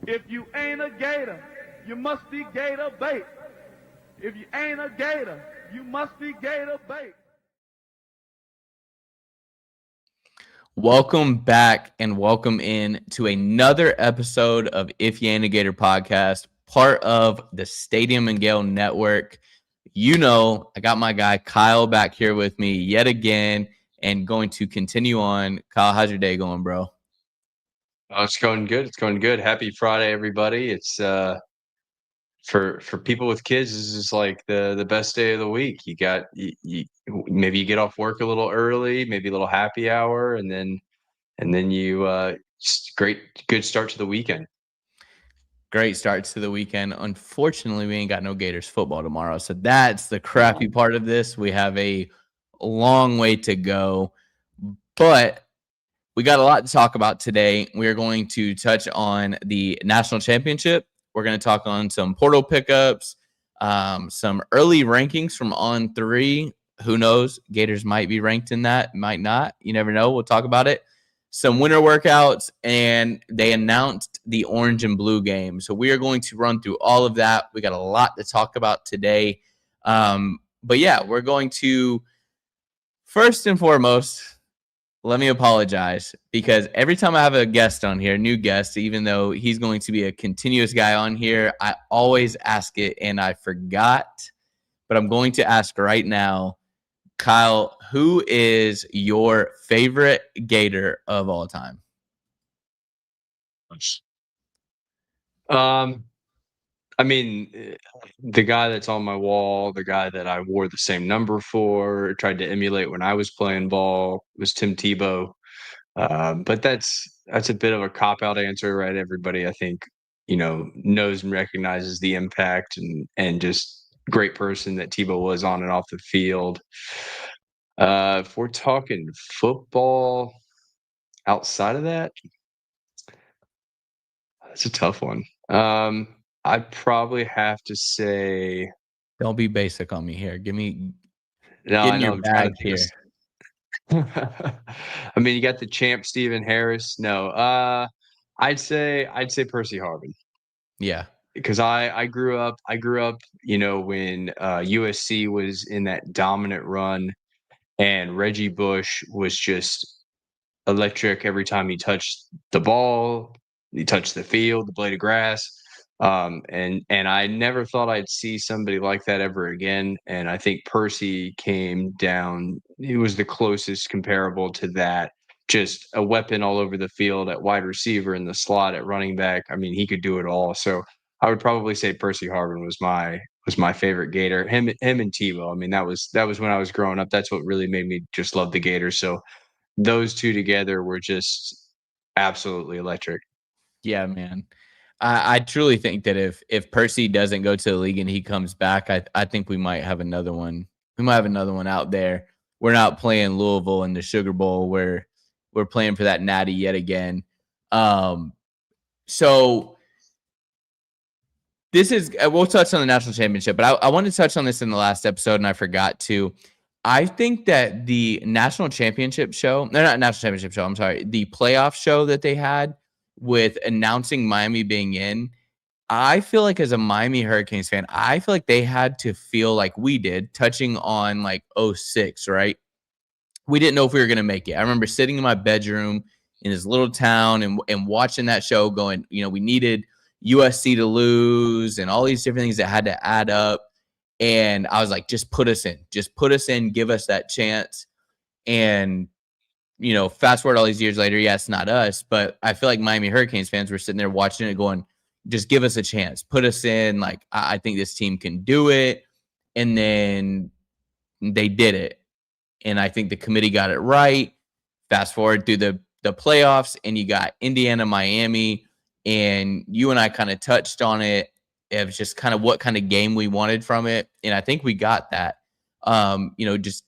If you ain't a Gator, you must be Gator bait. If you ain't a Gator, you must be Gator bait. Welcome back and welcome in to another episode of If You Ain't a Gator podcast, part of the Stadium and Gale Network. You know, I got my guy Kyle back here with me yet again and going to continue on. Kyle, how's your day going, bro? Oh, it's going good. It's going good. Happy Friday, everybody. It's for people with kids, this is like the best day of the week. Maybe you get off work a little early, maybe a little happy hour, and then you just good start to the weekend. Great starts to the weekend. Unfortunately, we ain't got no Gators football tomorrow. So that's the crappy part of this. We have a long way to go, but we got a lot to talk about today. We are going to touch on the national championship. We're going to talk on some portal pickups, some early rankings from On3. Who knows? Gators might be ranked in that, might not. You never know. We'll talk about it. Some winter workouts, and they announced the orange and blue game. So we are going to run through all of that. We got a lot to talk about today. But yeah, we're going to, first and foremost, let me apologize, because every time I have a guest on here, new guest, even though he's going to be a continuous guy on here, I always ask it and I forgot. But I'm going to ask right now, Kyle, who is your favorite Gator of all time? I mean, the guy that's on my wall, the guy that I wore the same number for, tried to emulate when I was playing ball, was Tim Tebow. But that's a bit of a cop-out answer, right? Everybody, I think, knows and recognizes the impact and just great person that Tebow was on and off the field. If we're talking football outside of that, that's a tough one. I'd probably have to say. Don't be basic on me here. No, Get I in know. your I'm trying to bag think here. I mean, you got the champ Stephen Harris. No, I'd say Percy Harvin. Yeah. Because I grew up, when USC was in that dominant run, and Reggie Bush was just electric every time he touched the ball, he touched the field, the blade of grass. And I never thought I'd see somebody like that ever again. And I think Percy came down. He was the closest comparable to that. Just a weapon all over the field at wide receiver, in the slot, at running back. I mean, he could do it all. So I would probably say Percy Harvin was my favorite Gator. Him and Tebow. I mean, that was when I was growing up. That's what really made me just love the Gators. So those two together were just absolutely electric. Yeah, man. I truly think that if Percy doesn't go to the league and he comes back, I think we might have another one. We might have another one out there. We're not playing Louisville in the Sugar Bowl. We're playing for that natty yet again. So this is, we'll touch on the national championship, but I wanted to touch on this in the last episode and I forgot to. I think that the national championship show, no, not national championship show, I'm sorry, the playoff show that they had with announcing Miami being in, I feel like as a Miami Hurricanes fan, I feel like they had to feel like we did, touching on like 06, right? We didn't know if we were going to make it. I remember sitting in my bedroom in this little town and watching that show going, we needed USC to lose and all these different things that had to add up. And I was like, just put us in, give us that chance. And, fast forward all these years later, yeah, it's not us, but I feel like Miami Hurricanes fans were sitting there watching it going, just give us a chance, put us in. Like, I think this team can do it. And then they did it. And I think the committee got it right. Fast forward through the playoffs, and you got Indiana, Miami, and you and I kind of touched on it. It was just kind of what kind of game we wanted from it, and I think we got that. Just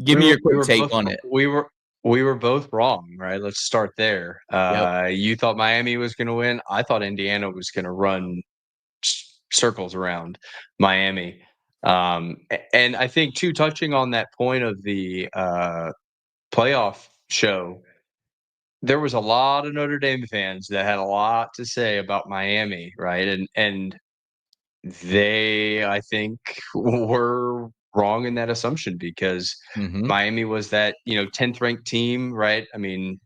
give me your quick take on it. We were both wrong, right? Let's start there. Yep. You thought Miami was going to win. I thought Indiana was going to run circles around Miami. And I think too, touching on that point of the playoff show, there was a lot of Notre Dame fans that had a lot to say about Miami, right? And they, I think, were wrong in that assumption because Mm-hmm. Miami was that, 10th ranked team, right? I mean,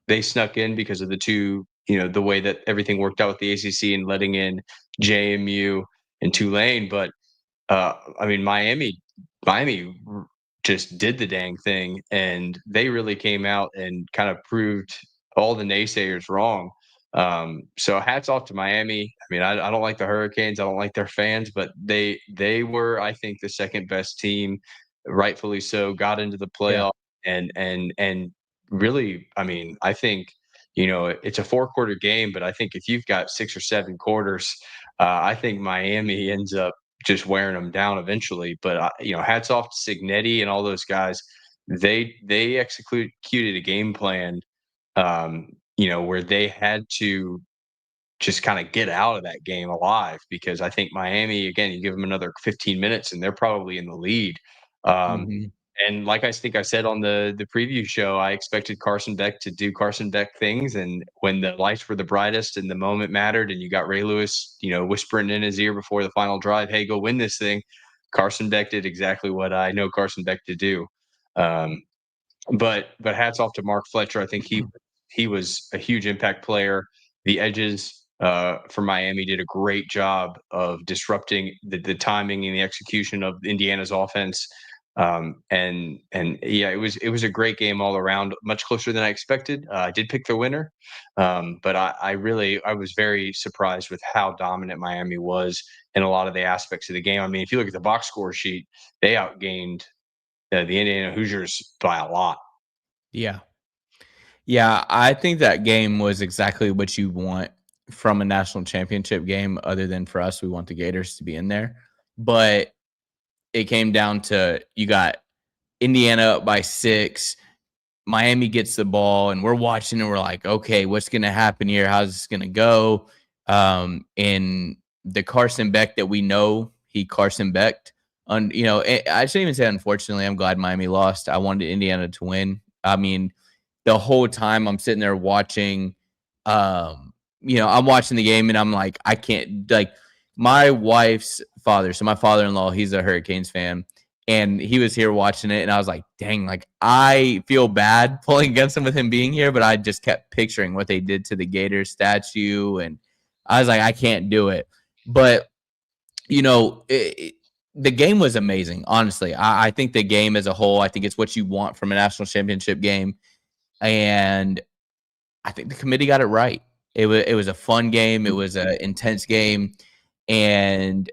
they snuck in because of the two, the way that everything worked out with the ACC and letting in JMU and Tulane. But I mean, Miami just did the dang thing, and they really came out and kind of proved all the naysayers wrong. So hats off to Miami. I mean, I don't like the Hurricanes. I don't like their fans, but they were, I think, the second best team, rightfully so. Got into the Yeah. playoff and really, I mean, I think it's a 4-quarter game, but I think if you've got 6 or 7 quarters, I think Miami ends up just wearing them down eventually. But hats off to Signetti and all those guys. They executed a game plan, where they had to just kind of get out of that game alive because I think Miami, again, you give them another 15 minutes and they're probably in the lead. Um, Mm-hmm. and like I think I said on the preview show, I expected Carson Beck to do Carson Beck things. And when the lights were the brightest and the moment mattered, and you got Ray Lewis, whispering in his ear before the final drive, "Hey, go win this thing." Carson Beck did exactly what I know Carson Beck to do. Um, but hats off to Mark Fletcher. I think he was a huge impact player. The edges for Miami did a great job of disrupting the timing and the execution of Indiana's offense. And yeah, it was a great game all around, much closer than I expected. I did pick the winner, but I was very surprised with how dominant Miami was in a lot of the aspects of the game. I mean, if you look at the box score sheet, they outgained the Indiana Hoosiers by a lot. Yeah. Yeah, I think that game was exactly what you want from a national championship game, other than for us, we want the Gators to be in there. But it came down to you got Indiana up by 6. Miami gets the ball, and we're watching, and we're like, okay, what's going to happen here? How's this going to go? And the Carson Beck that we know, he Carson Becked. I shouldn't even say unfortunately. I'm glad Miami lost. I wanted Indiana to win. I mean, the whole time I'm sitting there watching, I'm watching the game and I'm like, I can't, like, my wife's father. So my father-in-law, he's a Hurricanes fan, and he was here watching it. And I was like, dang, like, I feel bad pulling against him with him being here, but I just kept picturing what they did to the Gators statue. And I was like, I can't do it. But, the game was amazing. Honestly, I think the game as a whole, I think it's what you want from a national championship game. And I think the committee got it right. It was a fun game. It was an intense game, and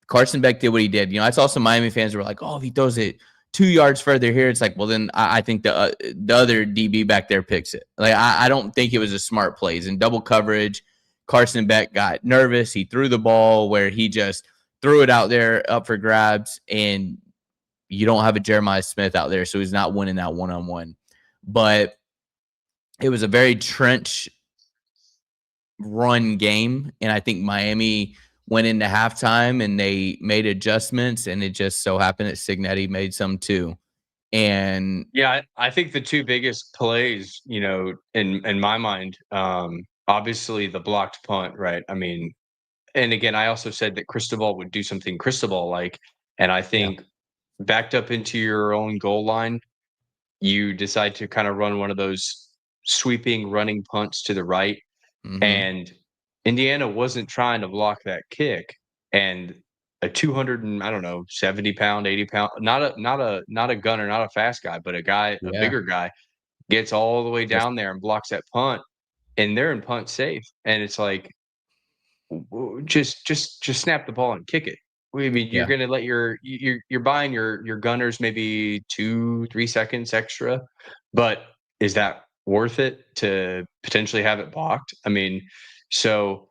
Carson Beck did what he did. I saw some Miami fans who were like, "Oh, if he throws it 2 yards further here," it's like, well, then I think the other DB back there picks it. Like, I don't think it was a smart plays in double coverage. Carson Beck got nervous. He threw the ball where he just threw it out there up for grabs, and you don't have a Jeremiah Smith out there, so he's not winning that one-on-one. But it was a very trench run game, and I think Miami went into halftime and they made adjustments, and it just so happened that Signetti made some too. And Yeah, I think the two biggest plays, in my mind, obviously the blocked punt, right? I mean, and again, I also said that Cristobal would do something Cristobal like, and I yeah, think backed up into your own goal line, you decide to kind of run one of those sweeping running punts to the right, mm-hmm, and Indiana wasn't trying to block that kick, and a 200 and I don't know 70-pound, 80-pound, not a gunner, not a fast guy, but a yeah, bigger guy gets all the way just down there and blocks that punt, and they're in punt safe, and it's like, just snap the ball and kick it. I mean, you're yeah, gonna let you're buying your gunners maybe 2-3 seconds extra, but is that worth it to potentially have it blocked? I mean, so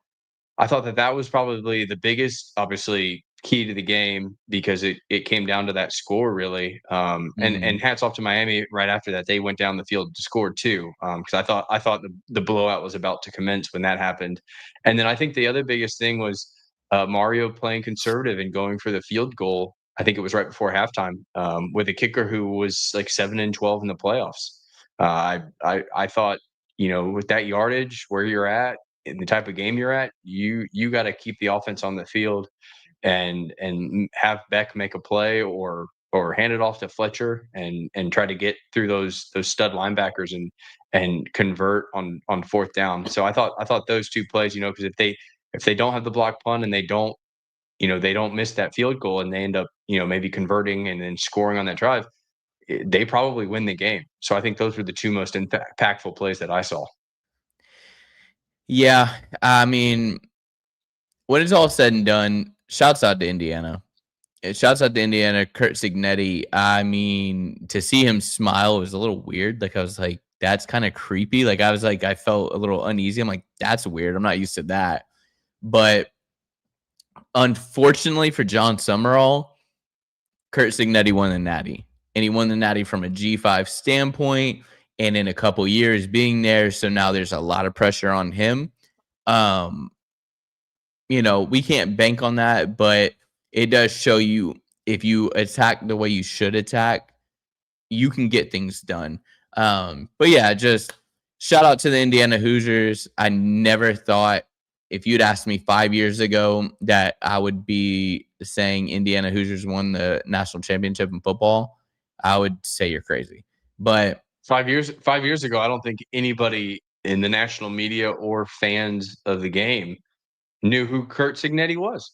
I thought that was probably the biggest, obviously, key to the game because it came down to that score really. And mm-hmm, hats off to Miami right after that. They went down the field to score too. Because I thought the blowout was about to commence when that happened. And then I think the other biggest thing was Mario playing conservative and going for the field goal. I think it was right before halftime with a kicker who was like 7-12 in the playoffs. I thought, with that yardage where you're at and the type of game you're at, you got to keep the offense on the field and have Beck make a play or hand it off to Fletcher and try to get through those stud linebackers and convert on fourth down. So I thought those two plays, because if they don't have the block punt and they don't miss that field goal and they end up, maybe converting and then scoring on that drive, they probably win the game. So I think those were the two most impactful plays that I saw. Yeah, I mean, when it's all said and done, shouts out to Indiana. Shouts out to Indiana, Kurt Signetti. I mean, to see him smile was a little weird. Like, I was like, that's kind of creepy. Like, I felt a little uneasy. I'm like, that's weird. I'm not used to that. But unfortunately for John Summerall, Kurt Signetti won the Natty. And he won the Natty from a G5 standpoint and in a couple years being there. So now there's a lot of pressure on him. We can't bank on that, but it does show you if you attack the way you should attack, you can get things done. But yeah, just shout out to the Indiana Hoosiers. I never thought, if you'd asked me 5 years ago, that I would be saying Indiana Hoosiers won the national championship in football, I would say you're crazy. But 5 years ago, I don't think anybody in the national media or fans of the game knew who Kurt Signetti was.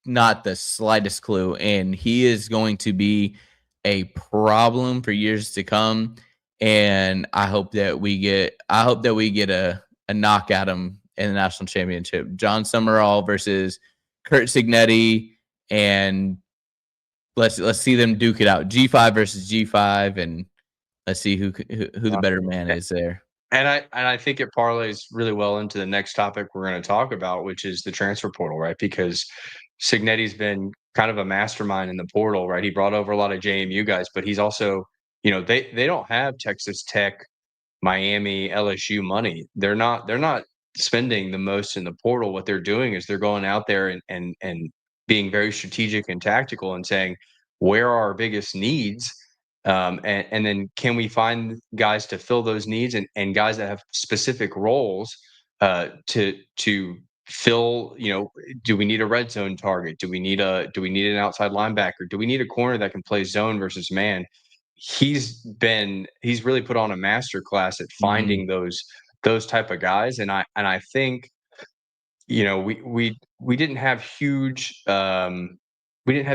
not the slightest clue, and he is going to be a problem for years to come. And I hope that we get a knock at him in the national championship. John Summerall versus Kurt Signetti, and let's see them duke it out. G5 versus G5, and let's see who the better man is there. And I think it parlays really well into the next topic we're going to talk about, which is the transfer portal, right? Because Signetti's been kind of a mastermind in the portal, right? He brought over a lot of JMU guys, but he's also, they don't have Texas Tech, Miami, LSU money. They're not spending the most in the portal. What they're doing is they're going out there and being very strategic and tactical and saying, where are our biggest needs? And then can we find guys to fill those needs and guys that have specific roles to fill, do we need a red zone target? Do we need an outside linebacker? Do we need a corner that can play zone versus man? He's really put on a master class at finding those type of guys. And I think, we didn't have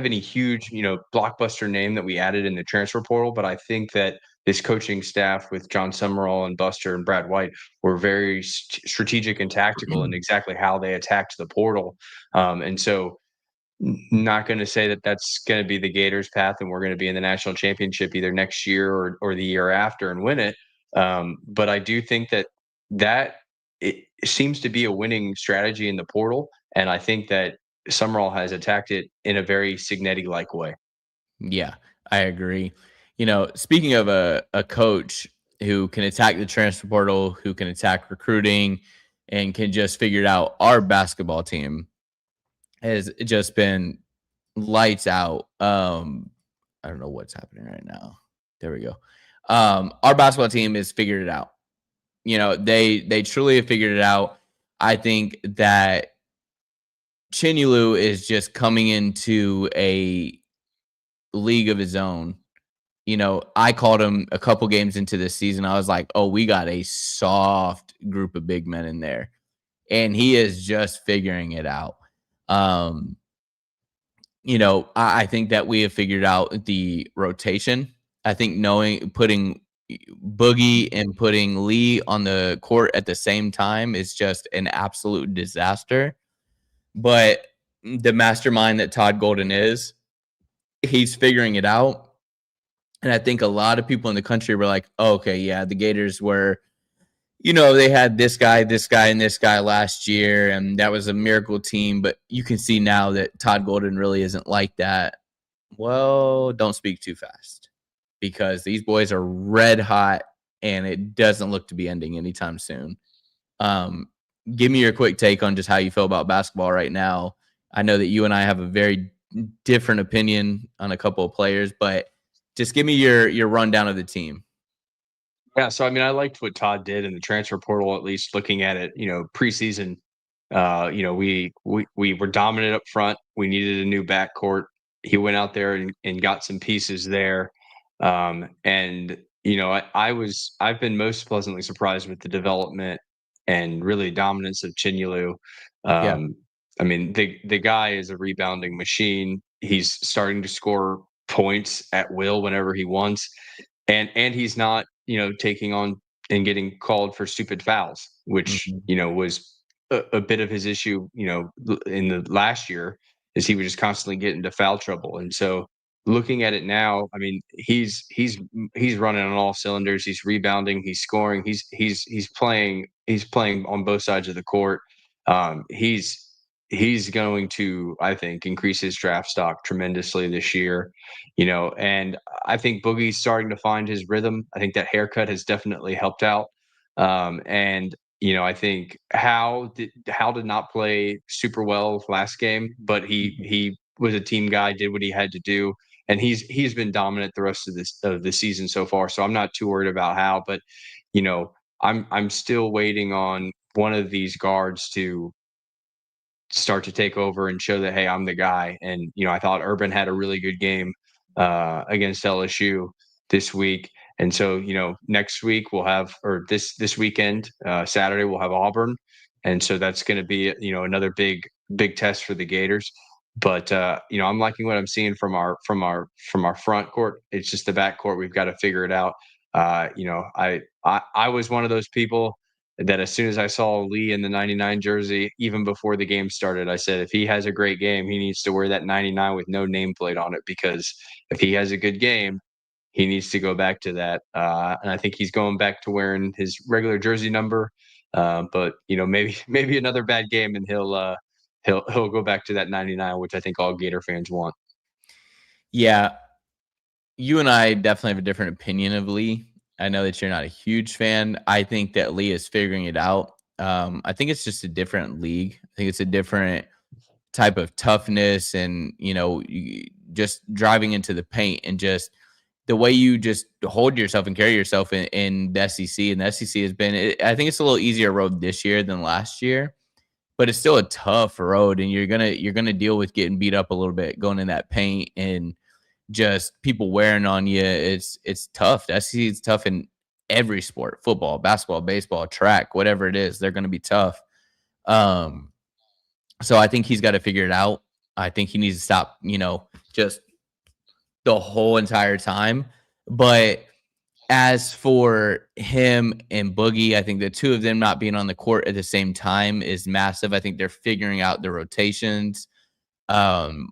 any huge, blockbuster name that we added in the transfer portal, but I think that this coaching staff with John Summerall and Buster and Brad White were very strategic and tactical in exactly how they attacked the portal. And so not going to say that that's going to be the Gators path and we're going to be in the national championship either next year or the year after and win it. But I do think that it seems to be a winning strategy in the portal. And I think that Summerall has attacked it in a very Signetti-like way. Yeah, I agree. Speaking of a coach who can attack the transfer portal, who can attack recruiting, and can just figure it out, our basketball team has just been lights out. I don't know what's happening right now. There we go. Our basketball team has figured it out. They truly have figured it out. I think that Chinulu is just coming into a league of his own. I called him a couple games into this season. I was like, oh, we got a soft group of big men in there. And he is just figuring it out. I think that we have figured out the rotation. I think putting Boogie and putting Lee on the court at the same time is just an absolute disaster. But the mastermind that Todd Golden is, he's figuring it out. And I think a lot of people in the country were like, oh, okay, yeah, the Gators were, they had this guy, and this guy last year, and that was a miracle team. But you can see now that Todd Golden really isn't like that. Well, don't speak too fast, because these boys are red hot, and it doesn't look to be ending anytime soon. Give me your quick take on just how you feel about basketball right now. I know that you and I have a very different opinion on a couple of players, but just give me your rundown of the team. Yeah, so I mean, I liked what Todd did in the transfer portal, at least looking at it, preseason. We were dominant up front. We needed a new backcourt. He went out there and got some pieces there. And I've been most pleasantly surprised with the development and really dominance of Chinyelu. Yeah. I mean, the guy is a rebounding machine. He's starting to score points at will whenever he wants, and he's not, taking on and getting called for stupid fouls, which Mhm. was a bit of his issue, in the last year, is he was just constantly getting into foul trouble. And so looking at it now, I mean, he's running on all cylinders. He's rebounding, he's scoring, he's playing on both sides of the court. He's going to, I think, increase his draft stock tremendously this year. And I think Boogie's starting to find his rhythm. I think that haircut has definitely helped out. And I think Hal did not play super well last game, but he was a team guy, did what he had to do, and he's been dominant the rest of the season so far. So I'm not too worried about Hal, but I'm still waiting on one of these guards to start to take over and show that, hey, I'm the guy. And I thought Urban had a really good game against LSU this week. And so next week we'll have, or this weekend, Saturday, we'll have Auburn, and so that's going to be another big test for the Gators. But I'm liking what I'm seeing from our front court. It's just the back court, we've got to figure it out. I was one of those people that as soon as I saw Lee in the 99 jersey, even before the game started, I said, if he has a great game, he needs to wear that 99 with no nameplate on it, because if he has a good game, he needs to go back to that. And I think he's going back to wearing his regular jersey number. But maybe another bad game and he'll go back to that 99, which I think all Gator fans want. Yeah, you and I definitely have a different opinion of Lee. I know that you're not a huge fan. I think that Lee is figuring it out. I think it's just a different league. I think it's a different type of toughness and, just driving into the paint and just the way you just hold yourself and carry yourself in the SEC. And the SEC has been, I think it's a little easier road this year than last year, but it's still a tough road. And you're gonna deal with getting beat up a little bit going in that paint and just people wearing on you. It's tough. The SEC is tough in every sport: football, basketball, baseball, track, whatever it is. They're going to be tough. Um, so I think he's got to figure it out. I think he needs to stop, just the whole entire time. But as for him and Boogie, I think the two of them not being on the court at the same time is massive. I think they're figuring out the rotations. Um,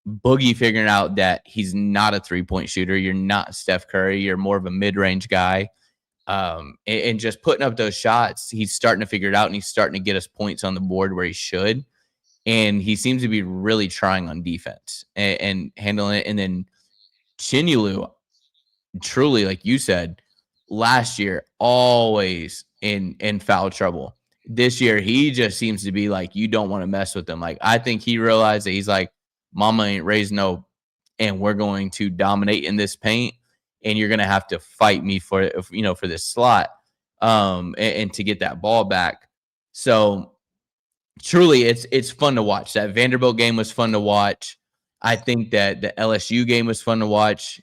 Boogie figuring out that he's not a 3-point shooter. You're not Steph Curry. You're more of a mid-range guy. And just putting up those shots, he's starting to figure it out, and he's starting to get us points on the board where he should. And he seems to be really trying on defense and handling it. And then Chinyelu, truly, like you said, last year, always in foul trouble. This year, he just seems to be like, you don't want to mess with him. Like, I think he realized that he's like, mama ain't raised no, and we're going to dominate in this paint, and you're going to have to fight me for this slot, and to get that ball back. So truly, it's fun to watch. That Vanderbilt game was fun to watch. I think that the LSU game was fun to watch.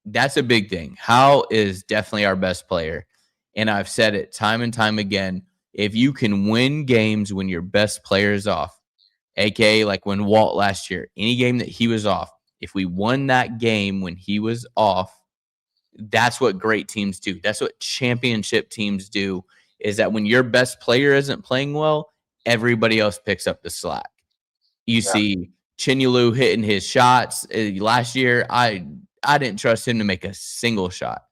That's a big thing. Hal is definitely our best player, and I've said it time and time again. If you can win games when your best player is off, aka like when Walt last year, any game that he was off, if we won that game when he was off, that's what great teams do. That's what championship teams do, is that when your best player isn't playing well, everybody else picks up the slack. You see Chinyelu hitting his shots. Last year, I didn't trust him to make a single shot.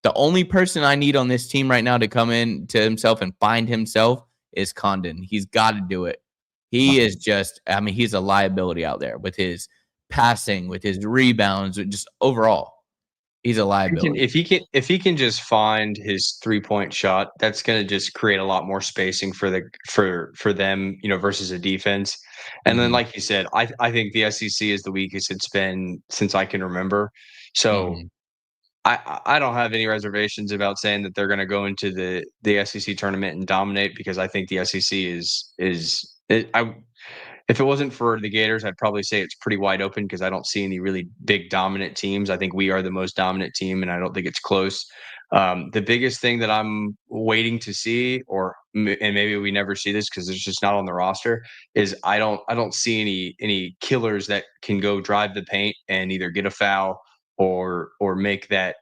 The only person I need on this team right now to come in to himself and find himself is Condon. He's got to do it. He is just, I mean, he's a liability out there with his passing, with his rebounds, just overall. He's a liability. If he can just find his 3-point shot, that's going to just create a lot more spacing for them, versus a defense. And then, like you said, I think the SEC is the weakest it's been since I can remember. So I don't have any reservations about saying that they're going to go into the SEC tournament and dominate, because I think the SEC if it wasn't for the Gators, I'd probably say it's pretty wide open, because I don't see any really big dominant teams. I think we are the most dominant team, and I don't think it's close. The biggest thing that I'm waiting to see, and maybe we never see this because it's just not on the roster, is I don't see any killers that can go drive the paint and either get a foul or make that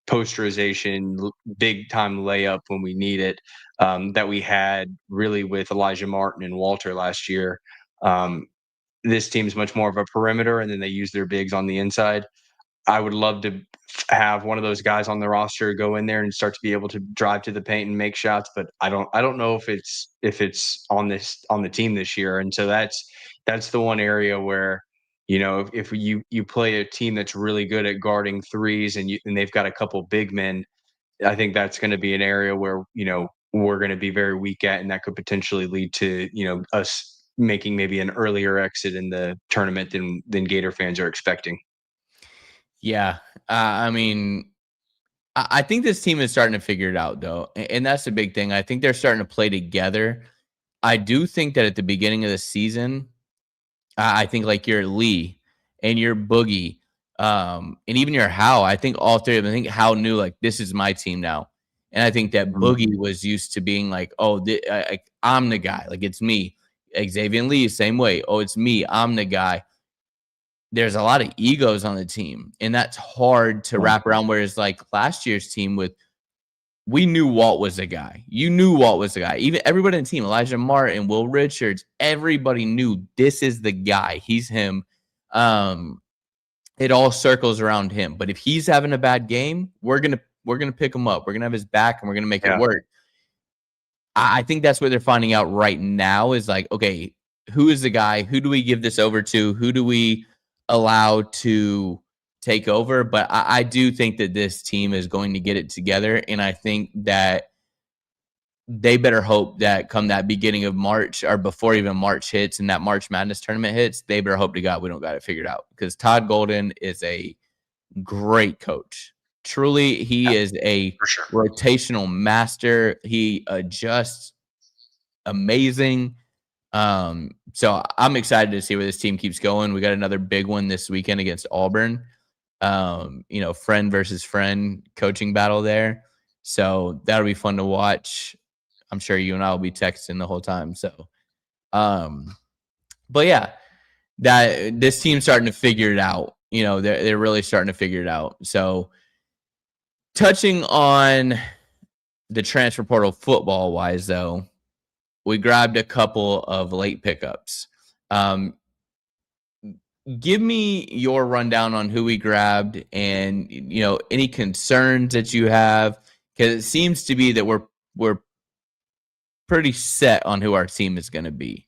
posterization big time layup when we need it, that we had really with Elijah Martin and Walter last year. This team's much more of a perimeter, and then they use their bigs on the inside. I would love to have one of those guys on the roster go in there and start to be able to drive to the paint and make shots, but I don't know if it's on the team this year. And so that's the one area where, if you play a team that's really good at guarding threes, and they've got a couple big men, I think that's going to be an area where, we're going to be very weak at, and that could potentially lead to, us making maybe an earlier exit in the tournament than Gator fans are expecting. Yeah. I mean, I think this team is starting to figure it out, though. And that's the big thing. I think they're starting to play together. I do think that at the beginning of the season, I think like your Lee and your Boogie, and even your Howe, I think all three of them, I think Howe knew, like, this is my team now. And I think that Boogie was used to being like, oh, I'm the guy. Like, it's me. Xavier Lee, same way. Oh, it's me. I'm the guy. There's a lot of egos on the team, and that's hard to wrap around. Whereas like last year's team, we knew Walt was the guy. You knew Walt was the guy. Even everybody in the team, Elijah Martin, Will Richards, everybody knew this is the guy. He's him. It all circles around him. But if he's having a bad game, we're gonna pick him up. We're gonna have his back, and we're gonna make it work. I think that's what they're finding out right now is like, okay, who is the guy? Who do we give this over to? Who do we allow to take over? But I do think that this team is going to get it together. And I think that they better hope that come that beginning of March, or before even March hits and that March Madness tournament hits, they better hope to God we don't got it figured out, because Todd Golden is a great coach. Truly, he is a rotational master. He adjusts amazing. So I'm excited to see where this team keeps going. We got another big one this weekend against Auburn. Friend versus friend coaching battle there. So that'll be fun to watch. I'm sure you and I will be texting the whole time. So, but yeah, that this team's starting to figure it out. They're really starting to figure it out. So, touching on the transfer portal football wise, though, we grabbed a couple of late pickups. Give me your rundown on who we grabbed, and any concerns that you have, because it seems to be that we're pretty set on who our team is going to be.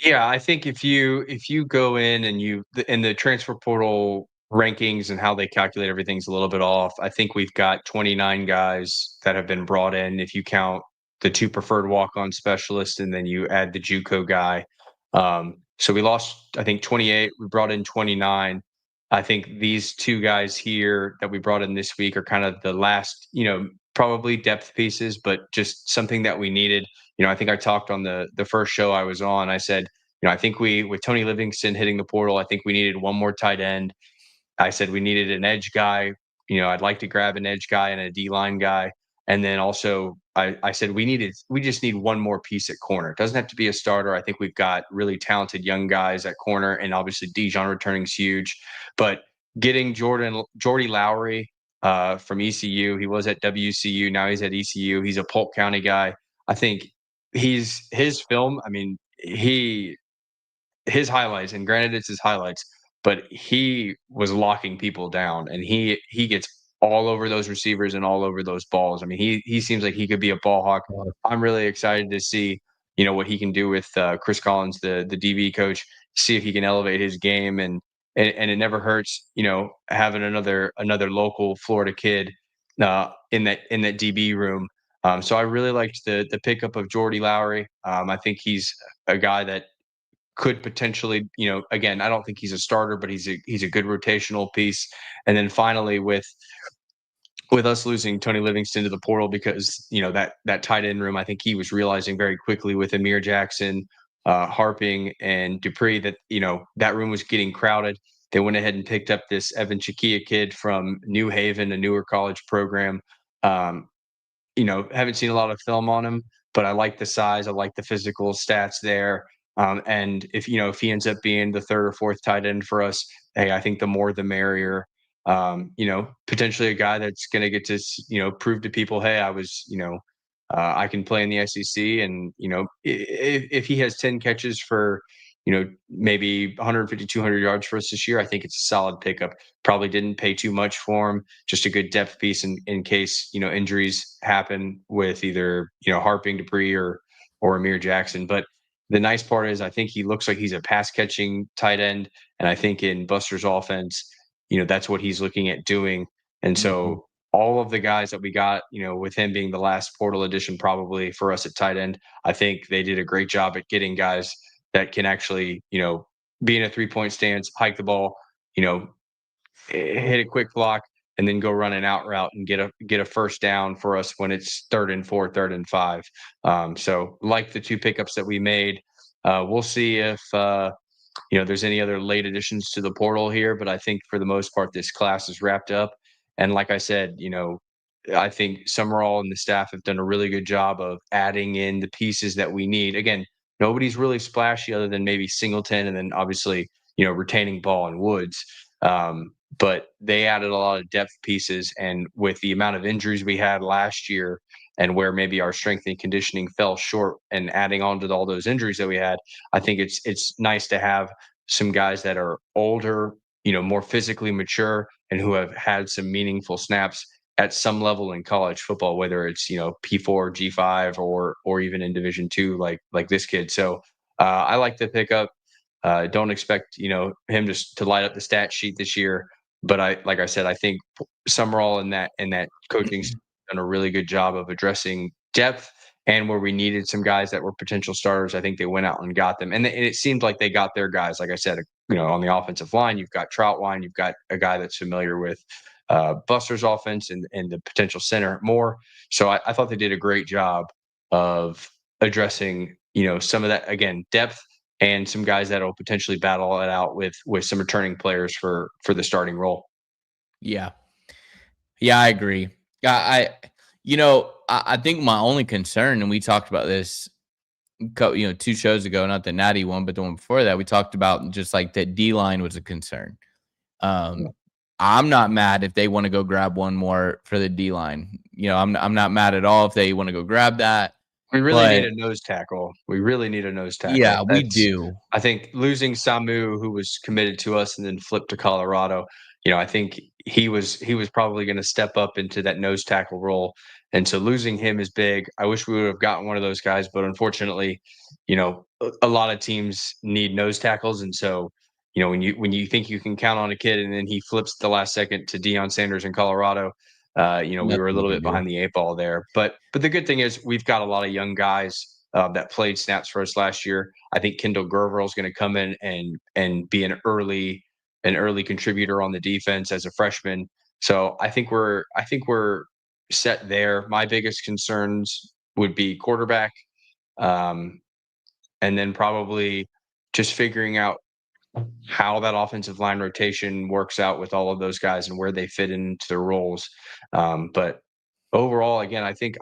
Yeah, I think if you go in and the transfer portal rankings and how they calculate everything's a little bit off. I think we've got 29 guys that have been brought in, if you count the 2 preferred walk-on specialists and then you add the JUCO guy. So we lost, I think, 28. We brought in 29. I think these 2 guys here that we brought in this week are kind of the last, probably depth pieces, but just something that we needed. I think I talked on the first show I was on. I said, I think with Tony Livingston hitting the portal, I think we needed one more tight end. I said we needed an edge guy. I'd like to grab an edge guy and a D-line guy. And then also I said we just need one more piece at corner. It doesn't have to be a starter. I think we've got really talented young guys at corner, and obviously Dijon returning is huge. But getting Jordy Lowry from ECU, he was at WCU, now he's at ECU. He's a Polk County guy. I think his film, I mean, his highlights, and granted it's his highlights, but he was locking people down, and he gets all over those receivers and all over those balls. I mean, he seems like he could be a ball hawk. I'm really excited to see, what he can do with Chris Collins, the DB coach, see if he can elevate his game, and it never hurts, having another local Florida kid in that DB room. So I really liked the pickup of Jordy Lowry. I think he's a guy that could potentially, again, I don't think he's a starter, but he's a good rotational piece. And then finally, with us losing Tony Livingston to the portal, because that tight end room, I think he was realizing very quickly with Amir Jackson, Harping, and Dupree that that room was getting crowded. They went ahead and picked up this Evan Chiquia kid from New Haven, a newer college program. Um, haven't seen a lot of film on him, but I like the size. I like the physical stats there. And if he ends up being the third or fourth tight end for us, hey, I think the more the merrier. Potentially a guy that's going to get to prove to people, hey, I can play in the SEC, and if he has 10 catches for maybe 150, 200 yards for us this year, I think it's a solid pickup. Probably didn't pay too much for him, just a good depth piece in case injuries happen with either Harping, Dupree, or Amir Jackson. But the nice part is I think he looks like he's a pass catching tight end, and I think in Buster's offense, that's what he's looking at doing. And so all of the guys that we got, with him being the last portal addition probably for us at tight end, I think they did a great job at getting guys that can actually, be in a 3-point stance, hike the ball, hit a quick block, and then go run an out route and get a first down for us when it's 3rd and 4, 3rd and 5. So like the 2 pickups that we made, we'll see if there's any other late additions to the portal here, but I think for the most part, this class is wrapped up. And like I said, I think Summerall and the staff have done a really good job of adding in the pieces that we need. Again, nobody's really splashy other than maybe Singleton, and then obviously, retaining Ball and Woods. But they added a lot of depth pieces, and with the amount of injuries we had last year and where maybe our strength and conditioning fell short, and adding on to all those injuries that we had, I think it's nice to have some guys that are older, more physically mature, and who have had some meaningful snaps at some level in college football, whether it's P4, G5, or even in Division II, like this kid. So I like the pickup. Don't expect him to light up the stat sheet this year, but like I said, I think Summerall and that coaching staff done a really good job of addressing depth, and where we needed some guys that were potential starters, I think they went out and got them, and it seemed like they got their guys. Like I said, on the offensive line, you've got Troutwine, you've got a guy that's familiar with Buster's offense and the potential center more. So I thought they did a great job of addressing some of that, again, depth, and some guys that'll potentially battle it out with some returning players for the starting role. Yeah. Yeah, I agree. I think my only concern, and we talked about this, 2 shows ago, not the Natty one, but the one before that, we talked about just like that D-line was a concern. I'm not mad if they want to go grab one more for the D-line. I'm not mad at all if they want to go grab that. We really need a nose tackle. We really need a nose tackle. Yeah, we do. I think losing Samu, who was committed to us and then flipped to Colorado, I think he was probably going to step up into that nose tackle role. And so losing him is big. I wish we would have gotten one of those guys, but unfortunately, a lot of teams need nose tackles. And so, when you think you can count on a kid and then he flips the last second to Deion Sanders in Colorado, we were a little bit behind the 8 ball there. But the good thing is we've got a lot of young guys that played snaps for us last year. I think Kendall Gerverl is going to come in and be an early contributor on the defense as a freshman. So I think we're set there. My biggest concerns would be quarterback, and then probably just figuring out how that offensive line rotation works out with all of those guys and where they fit into their roles. But overall, again, I think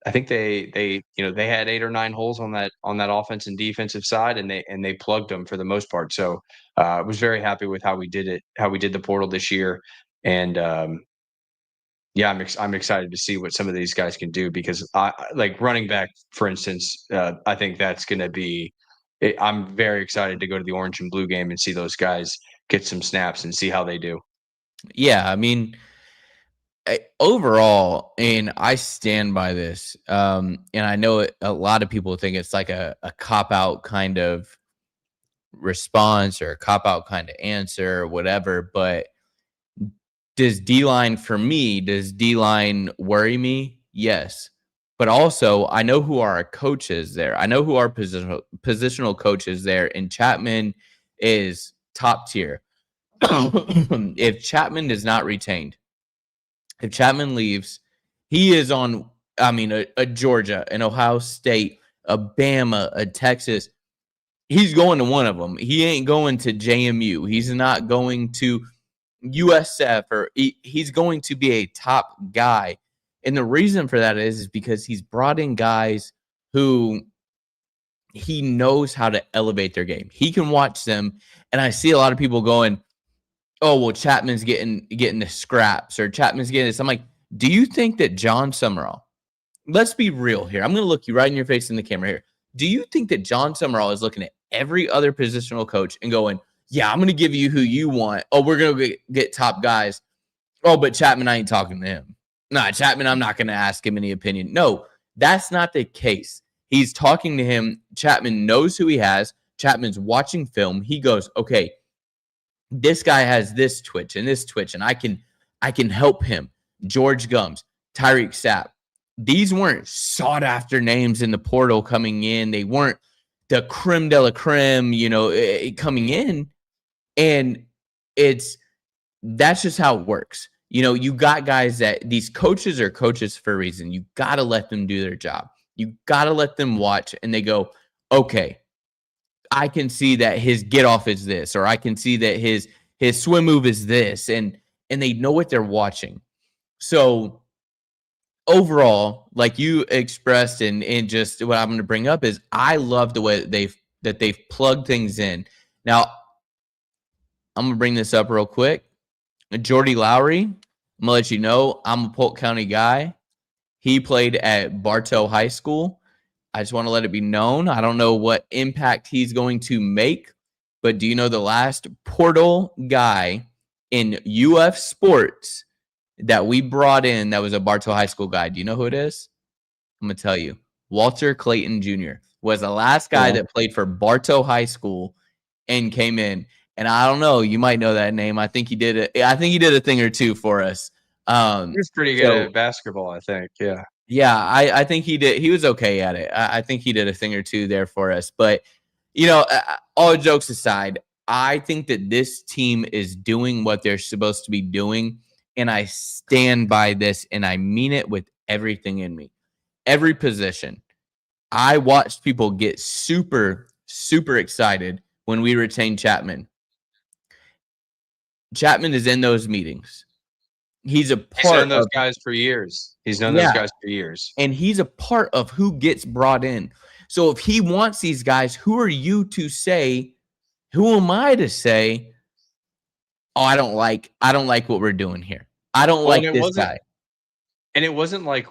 they had 8 or 9 holes on that offense and defensive side, and they plugged them for the most part. So I was very happy with how we did the portal this year. And yeah, I'm excited to see what some of these guys can do, because I like running back, for instance. I think that's going to be. I'm very excited to go to the orange and blue game and see those guys get some snaps and see how they do. Yeah, I mean, overall, and I stand by this, and I know a lot of people think it's like a cop-out kind of response or a cop-out kind of answer or whatever, but does D-line worry me? Yes. but also I know who our coaches there. I know who our positional coaches there, and Chapman is top tier. If Chapman is not retained, if Chapman leaves, he is on, I mean, a Georgia, an Ohio State, a Bama, a Texas. He's going to one of them. He ain't going to JMU. He's not going to USF, or he's going to be a top guy. And the reason for that is because he's brought in guys who he knows how to elevate their game. He can watch them. And I see a lot of people going, oh, well, Chapman's getting the scraps, or Chapman's getting this. I'm like, do you think that John Summerall, let's be real here. I'm going to look you right in your face in the camera here. Do you think that John Summerall is looking at every other positional coach and going, yeah, I'm going to give you who you want. Oh, we're going to get top guys. Oh, but Chapman, I ain't talking to him. Nah, Chapman, I'm not going to ask him any opinion. No, that's not the case. He's talking to him. Chapman knows who he has. Chapman's watching film. He goes, okay, this guy has this twitch, and I can help him. George Gums, Tyreek Sapp. These weren't sought after names in the portal coming in. They weren't the creme de la creme, coming in. And that's just how it works. You got guys that these coaches are coaches for a reason. You got to let them do their job. You got to let them watch, and they go, okay, I can see that his get off is this, or I can see that his swim move is this, and they know what they're watching. So overall, like you expressed, and just what I'm going to bring up is I love the way that they've plugged things in. Now, I'm going to bring this up real quick. Jordy Lowry, I'm going to let you know, I'm a Polk County guy. He played at Bartow High School. I just want to let it be known. I don't know what impact he's going to make, but do you know the last portal guy in UF sports that we brought in that was a Bartow High School guy? Do you know who it is? I'm going to tell you. Walter Clayton Jr. was the last guy that played for Bartow High School and came in. And I don't know, you might know that name. I think he did it. I think he did a thing or two for us. He was pretty good at basketball, I think. Yeah. Yeah, I think he did. He was okay at it. I think he did a thing or two there for us. But, all jokes aside, I think that this team is doing what they're supposed to be doing. And I stand by this, and I mean it with everything in me. Every position. I watched people get super, super excited when we retained Chapman. Chapman is in those meetings. He's a part He's known those guys for years. And he's a part of who gets brought in. So if he wants these guys, who are you to say, who am I to say, oh, I don't like what we're doing here. I don't like this guy. And it wasn't like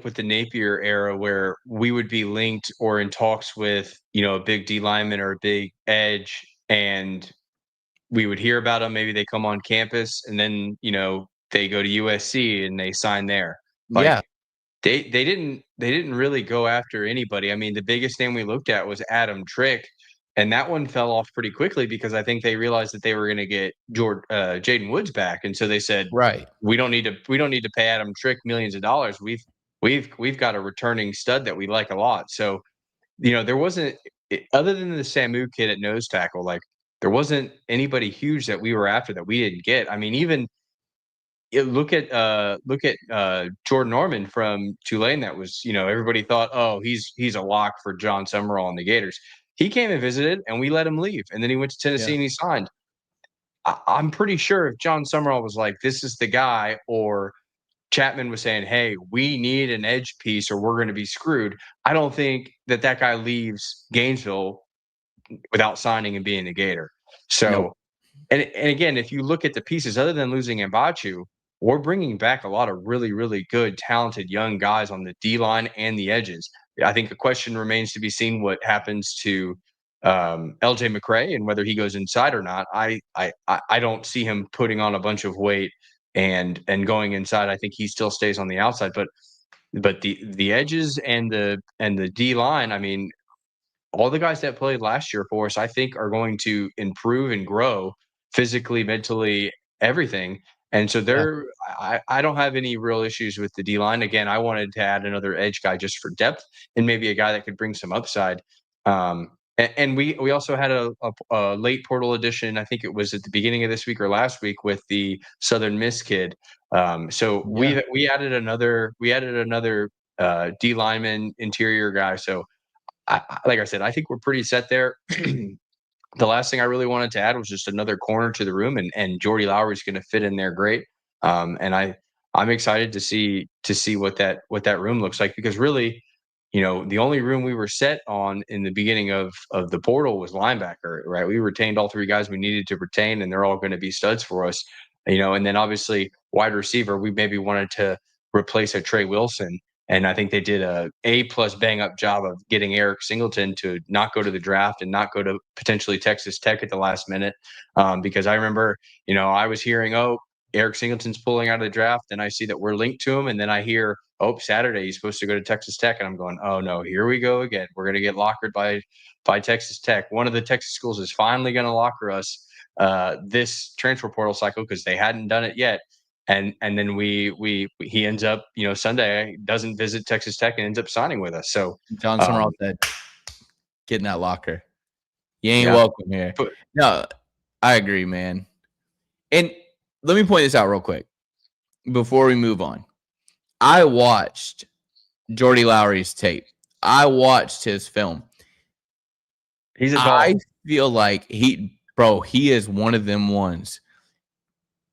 with the Napier era where we would be linked or in talks with, a big D lineman or a big edge, and we would hear about them. Maybe they come on campus, and then, they go to USC and they sign there. Yeah. They didn't really go after anybody. I mean, the biggest name we looked at was Adam Trick, and that one fell off pretty quickly because I think they realized that they were going to get Jaden Woods back, and so they said, right, we don't need to pay Adam Trick millions of dollars. We've got a returning stud that we like a lot. So, there wasn't, other than the Samu kid at nose tackle, like there wasn't anybody huge that we were after that we didn't get. I mean, even look at Jordan Norman from Tulane. That was, everybody thought, oh, he's a lock for John Summerall and the Gators. He came and visited, and we let him leave, and then he went to Tennessee and he signed. I'm pretty sure if John Summerall was like, this is the guy, or Chapman was saying, hey, we need an edge piece or we're going to be screwed, I don't think that guy leaves Gainesville without signing and being a Gator. So, nope. And again, if you look at the pieces, other than losing Mbachu, we're bringing back a lot of really, really good, talented young guys on the D-line and the edges. I think the question remains to be seen what happens to LJ McCray and whether he goes inside or not. I don't see him putting on a bunch of weight and going inside. I think he still stays on the outside. But the edges and the D-line, I mean, all the guys that played last year for us, I think, are going to improve and grow physically, mentally, everything. And so I don't have any real issues with the D line. Again, I wanted to add another edge guy just for depth and maybe a guy that could bring some upside. And we also had a late portal addition. I think it was at the beginning of this week or last week with the Southern Miss kid. So we added another D lineman interior guy. So like I said, I think we're pretty set there. The last thing I really wanted to add was just another corner to the room, and Jordy Lowry's going to fit in there great. And I'm excited to see what that room looks like, because really, the only room we were set on in the beginning of the portal was linebacker, right? We retained all three guys we needed to retain, and they're all going to be studs for us, and then obviously wide receiver, we maybe wanted to replace a Trey Wilson. And I think they did a plus bang up job of getting Eric Singleton to not go to the draft and not go to potentially Texas Tech at the last minute. Because I remember, I was hearing, oh, Eric Singleton's pulling out of the draft, and I see that we're linked to him. And then I hear, oh, Saturday he's supposed to go to Texas Tech. And I'm going, oh no, here we go again. We're going to get lockered by Texas Tech. One of the Texas schools is finally going to locker us this transfer portal cycle, because they hadn't done it yet. And then he ends up, Sunday doesn't visit Texas Tech and ends up signing with us. So John Summerall said, "Get in that locker. You ain't welcome here." No, I agree, man. And let me point this out real quick before we move on. I watched Jordy Lowry's tape. I watched his film. He's a dog. I feel like he is one of them ones.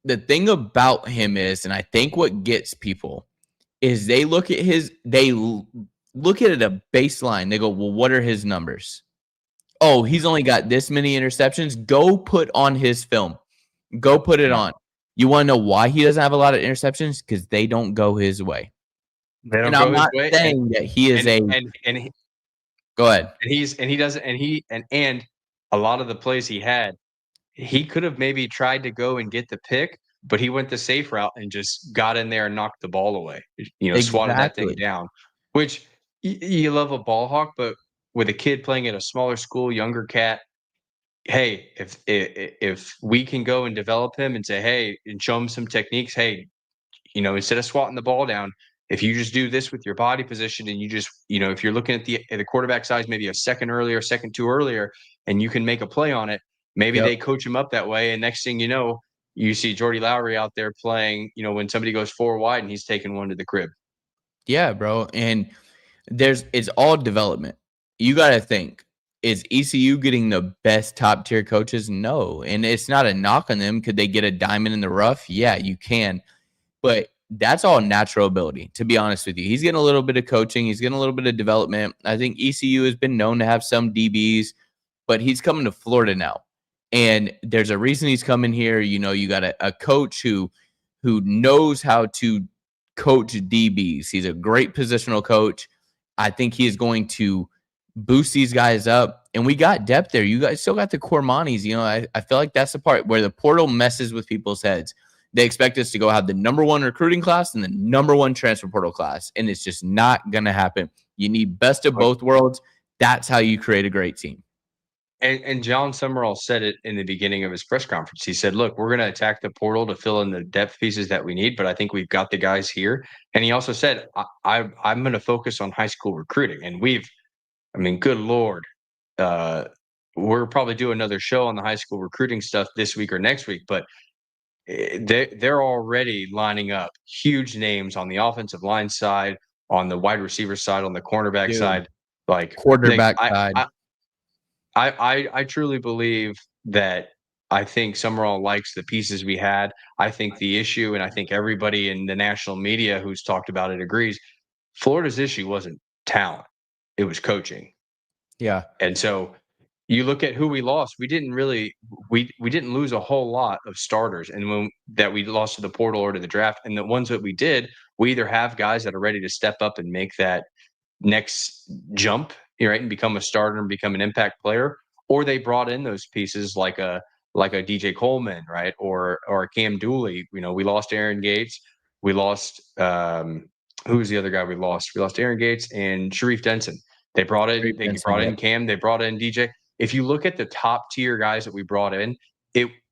The thing about him is, and I think what gets people is they look at it at a baseline. They go, well, what are his numbers? Oh, he's only got this many interceptions. Go put on his film. Go put it on. You want to know why he doesn't have a lot of interceptions? Because they don't go his way. And I'm not saying that he is go ahead. And a lot of the plays he had, he could have maybe tried to go and get the pick, but he went the safe route and just got in there and knocked the ball away. Swatted that thing down. Which you love a ball hawk, but with a kid playing at a smaller school, younger cat, hey, if we can go and develop him and say, hey, and show him some techniques, hey, instead of swatting the ball down, if you just do this with your body position, and you just, if you're looking at the quarterback size, maybe a second too earlier, and you can make a play on it, maybe they coach him up that way. And next thing you know, you see Jordy Lowry out there playing, when somebody goes 4 wide and he's taking one to the crib. Yeah, bro. And it's all development. You got to think, is ECU getting the best top tier coaches? No. And it's not a knock on them. Could they get a diamond in the rough? Yeah, you can. But that's all natural ability, to be honest with you. He's getting a little bit of coaching. He's getting a little bit of development. I think ECU has been known to have some DBs, but he's coming to Florida now. And there's a reason he's coming here. You got a coach who knows how to coach DBs. He's a great positional coach. I think he is going to boost these guys up. And we got depth there. You guys still got the Cormanis. I feel like that's the part where the portal messes with people's heads. They expect us to go have the number 1 recruiting class and the number 1 transfer portal class. And it's just not going to happen. You need best of both worlds. That's how you create a great team. And John Summerall said it in the beginning of his press conference. He said, look, we're going to attack the portal to fill in the depth pieces that we need, but I think we've got the guys here. And he also said, I'm going to focus on high school recruiting. And good Lord, we're probably doing another show on the high school recruiting stuff this week or next week, but they're already lining up huge names on the offensive line side, on the wide receiver side, on the cornerback side, like quarterback side. I truly believe that I think Summerall likes the pieces we had. I think the issue, and I think everybody in the national media who's talked about it agrees, Florida's issue wasn't talent. It was coaching. Yeah. And so you look at who we lost, we didn't lose a whole lot of starters that we lost to the portal or to the draft. And the ones that we did, we either have guys that are ready to step up and make that next jump, right, and become a starter and become an impact player, or they brought in those pieces like a DJ Coleman, right, or a Cam Dooley. We lost Aaron Gates. We lost who was the other guy we lost? We lost Aaron Gates and Sharif Denson. They brought in Cam. They brought in DJ. If you look at the top tier guys that we brought in,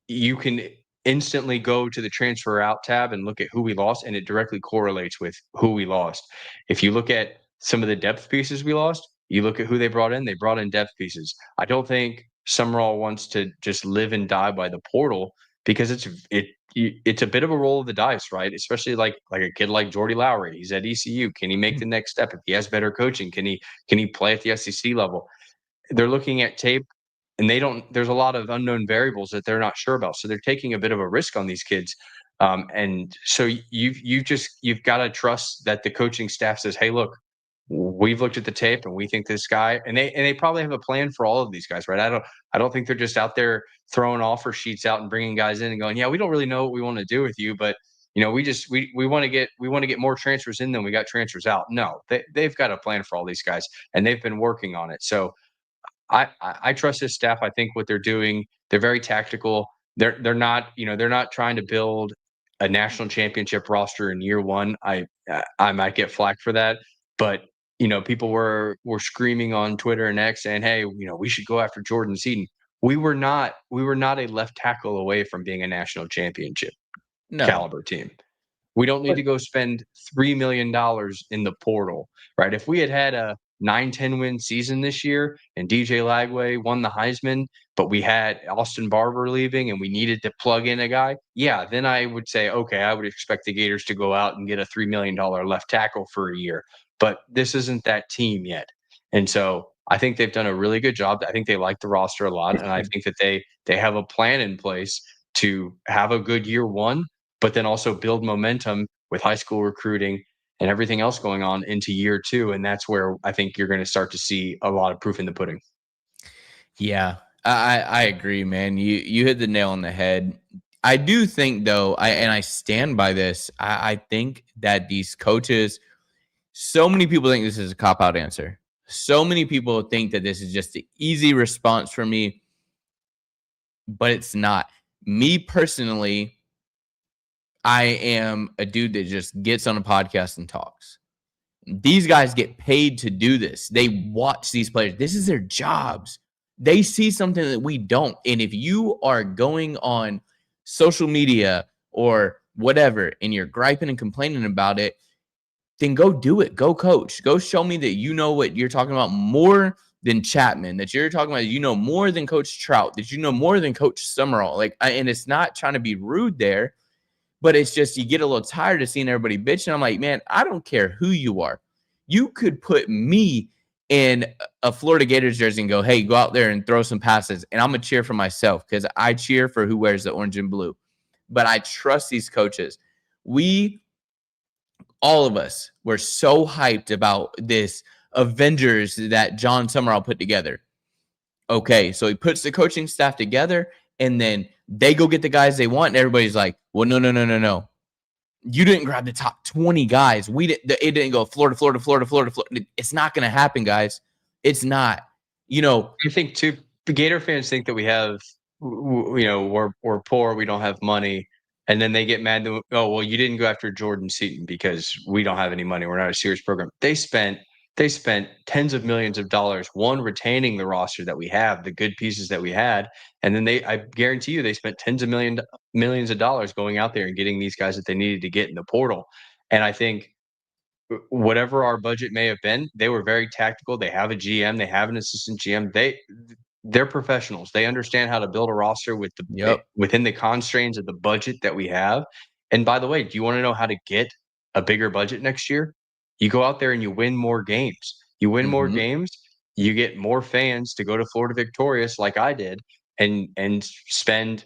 you can instantly go to the transfer out tab and look at who we lost, and it directly correlates with who we lost. If you look at some of the depth pieces we lost, you look at who they brought in depth pieces. I don't think Summerall wants to just live and die by the portal, because it's a bit of a roll of the dice, right? Especially like a kid like Jordy Lowry. He's at ECU. Can he make the next step? If he has better coaching, can he play at the SEC level? They're looking at tape, and there's a lot of unknown variables that they're not sure about. So they're taking a bit of a risk on these kids. And so you've got to trust that the coaching staff says, hey, look, we've looked at the tape and we think this guy, and they probably have a plan for all of these guys, right? I don't think they're just out there throwing offer sheets out and bringing guys in and going, yeah, we don't really know what we want to do with you, but we want to get more transfers in than we got transfers out. No, they've got a plan for all these guys, and they've been working on it. So I trust this staff. I think what they're doing, they're very tactical. They're not trying to build a national championship roster in year one. I might get flack for that, but people were screaming on Twitter and X saying, hey, we should go after Jordan Seaton. We were not a left tackle away from being a national championship caliber team. We don't need to go spend $3 million in the portal, right? If we had a 9-10 win season this year and DJ Lagway won the Heisman, but we had Austin Barber leaving and we needed to plug in a guy, yeah, then I would say, okay, I would expect the Gators to go out and get a $3 million left tackle for a year. But this isn't that team yet. And so I think they've done a really good job. I think they like the roster a lot. And I think that they have a plan in place to have a good year one, but then also build momentum with high school recruiting and everything else going on into year two. And that's where I think you're going to start to see a lot of proof in the pudding. Yeah, I agree, man. You hit the nail on the head. I do think, though, I stand by this. I think that these coaches, so many people think this is a cop-out answer. So many people think that this is just the easy response for me, but it's not. Me personally, I am a dude that just gets on a podcast and talks. These guys get paid to do this. They watch these players. This is their jobs. They see something that we don't. And if you are going on social media or whatever and you're griping and complaining about it, then go do it. Go coach. Go show me that you know what you're talking about more than Chapman, that you're talking about, more than Coach Trout, that you know more than Coach Summerall. And it's not trying to be rude there, but it's just you get a little tired of seeing everybody bitching. I'm like, man, I don't care who you are. You could put me in a Florida Gators jersey and go, hey, go out there and throw some passes. And I'm going to cheer for myself because I cheer for who wears the orange and blue. But I trust these coaches. All of us were so hyped about this Avengers that John Summerall put together. Okay, so he puts the coaching staff together, and then they go get the guys they want, and everybody's like, well, no. You didn't grab the top 20 guys. It didn't go Florida. It's not going to happen, guys. It's not. I think, too, the Gator fans think that we have, we're poor, we don't have money. And then they get mad that, oh, well, you didn't go after Jordan Seaton because we don't have any money. We're not a serious program. They spent tens of millions of dollars, one, retaining the roster that we have, the good pieces that we had. And then I guarantee you, they spent tens of millions of dollars going out there and getting these guys that they needed to get in the portal. And I think whatever our budget may have been, they were very tactical. They have a GM, they have an assistant GM. They're professionals. They understand how to build a roster within the constraints of the budget that we have. And by the way, do you want to know how to get a bigger budget next year? You go out there and you win more games. You win more games, you get more fans to go to Florida Victorious like I did and spend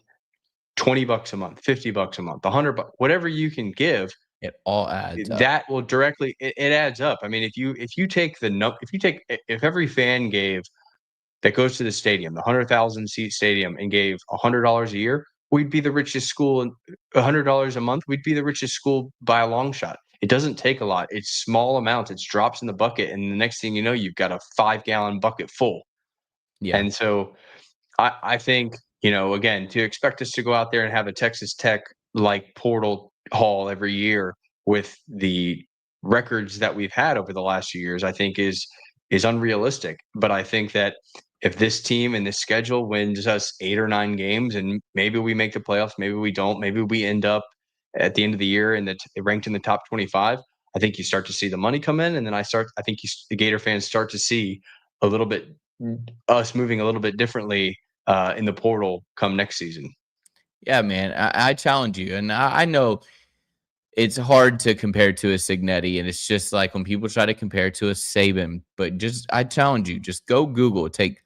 $20 a month, $50 a month, $100, whatever you can give. It all adds up. That will directly, it adds up. I mean, if every fan that goes to the stadium, the 100,000 seat stadium, and gave $100 a year, we'd be the richest school. And $100 a month, we'd be the richest school by a long shot. It doesn't take a lot. It's small amounts. It's drops in the bucket, and the next thing you know, you've got a 5-gallon bucket full. Yeah. And so, I think again, to expect us to go out there and have a Texas Tech like portal haul every year with the records that we've had over the last few years, I think is unrealistic. But I think that if this team and this schedule wins us 8 or 9 games, and maybe we make the playoffs, maybe we don't, maybe we end up at the end of the year and ranked in the top 25. I think you start to see the money come in, and then I think the Gator fans start to see a little bit us moving a little bit differently in the portal come next season. Yeah, man, I challenge you, and I know it's hard to compare to a Signetti, and it's just like when people try to compare to a Saban. But I challenge you, just go Google, take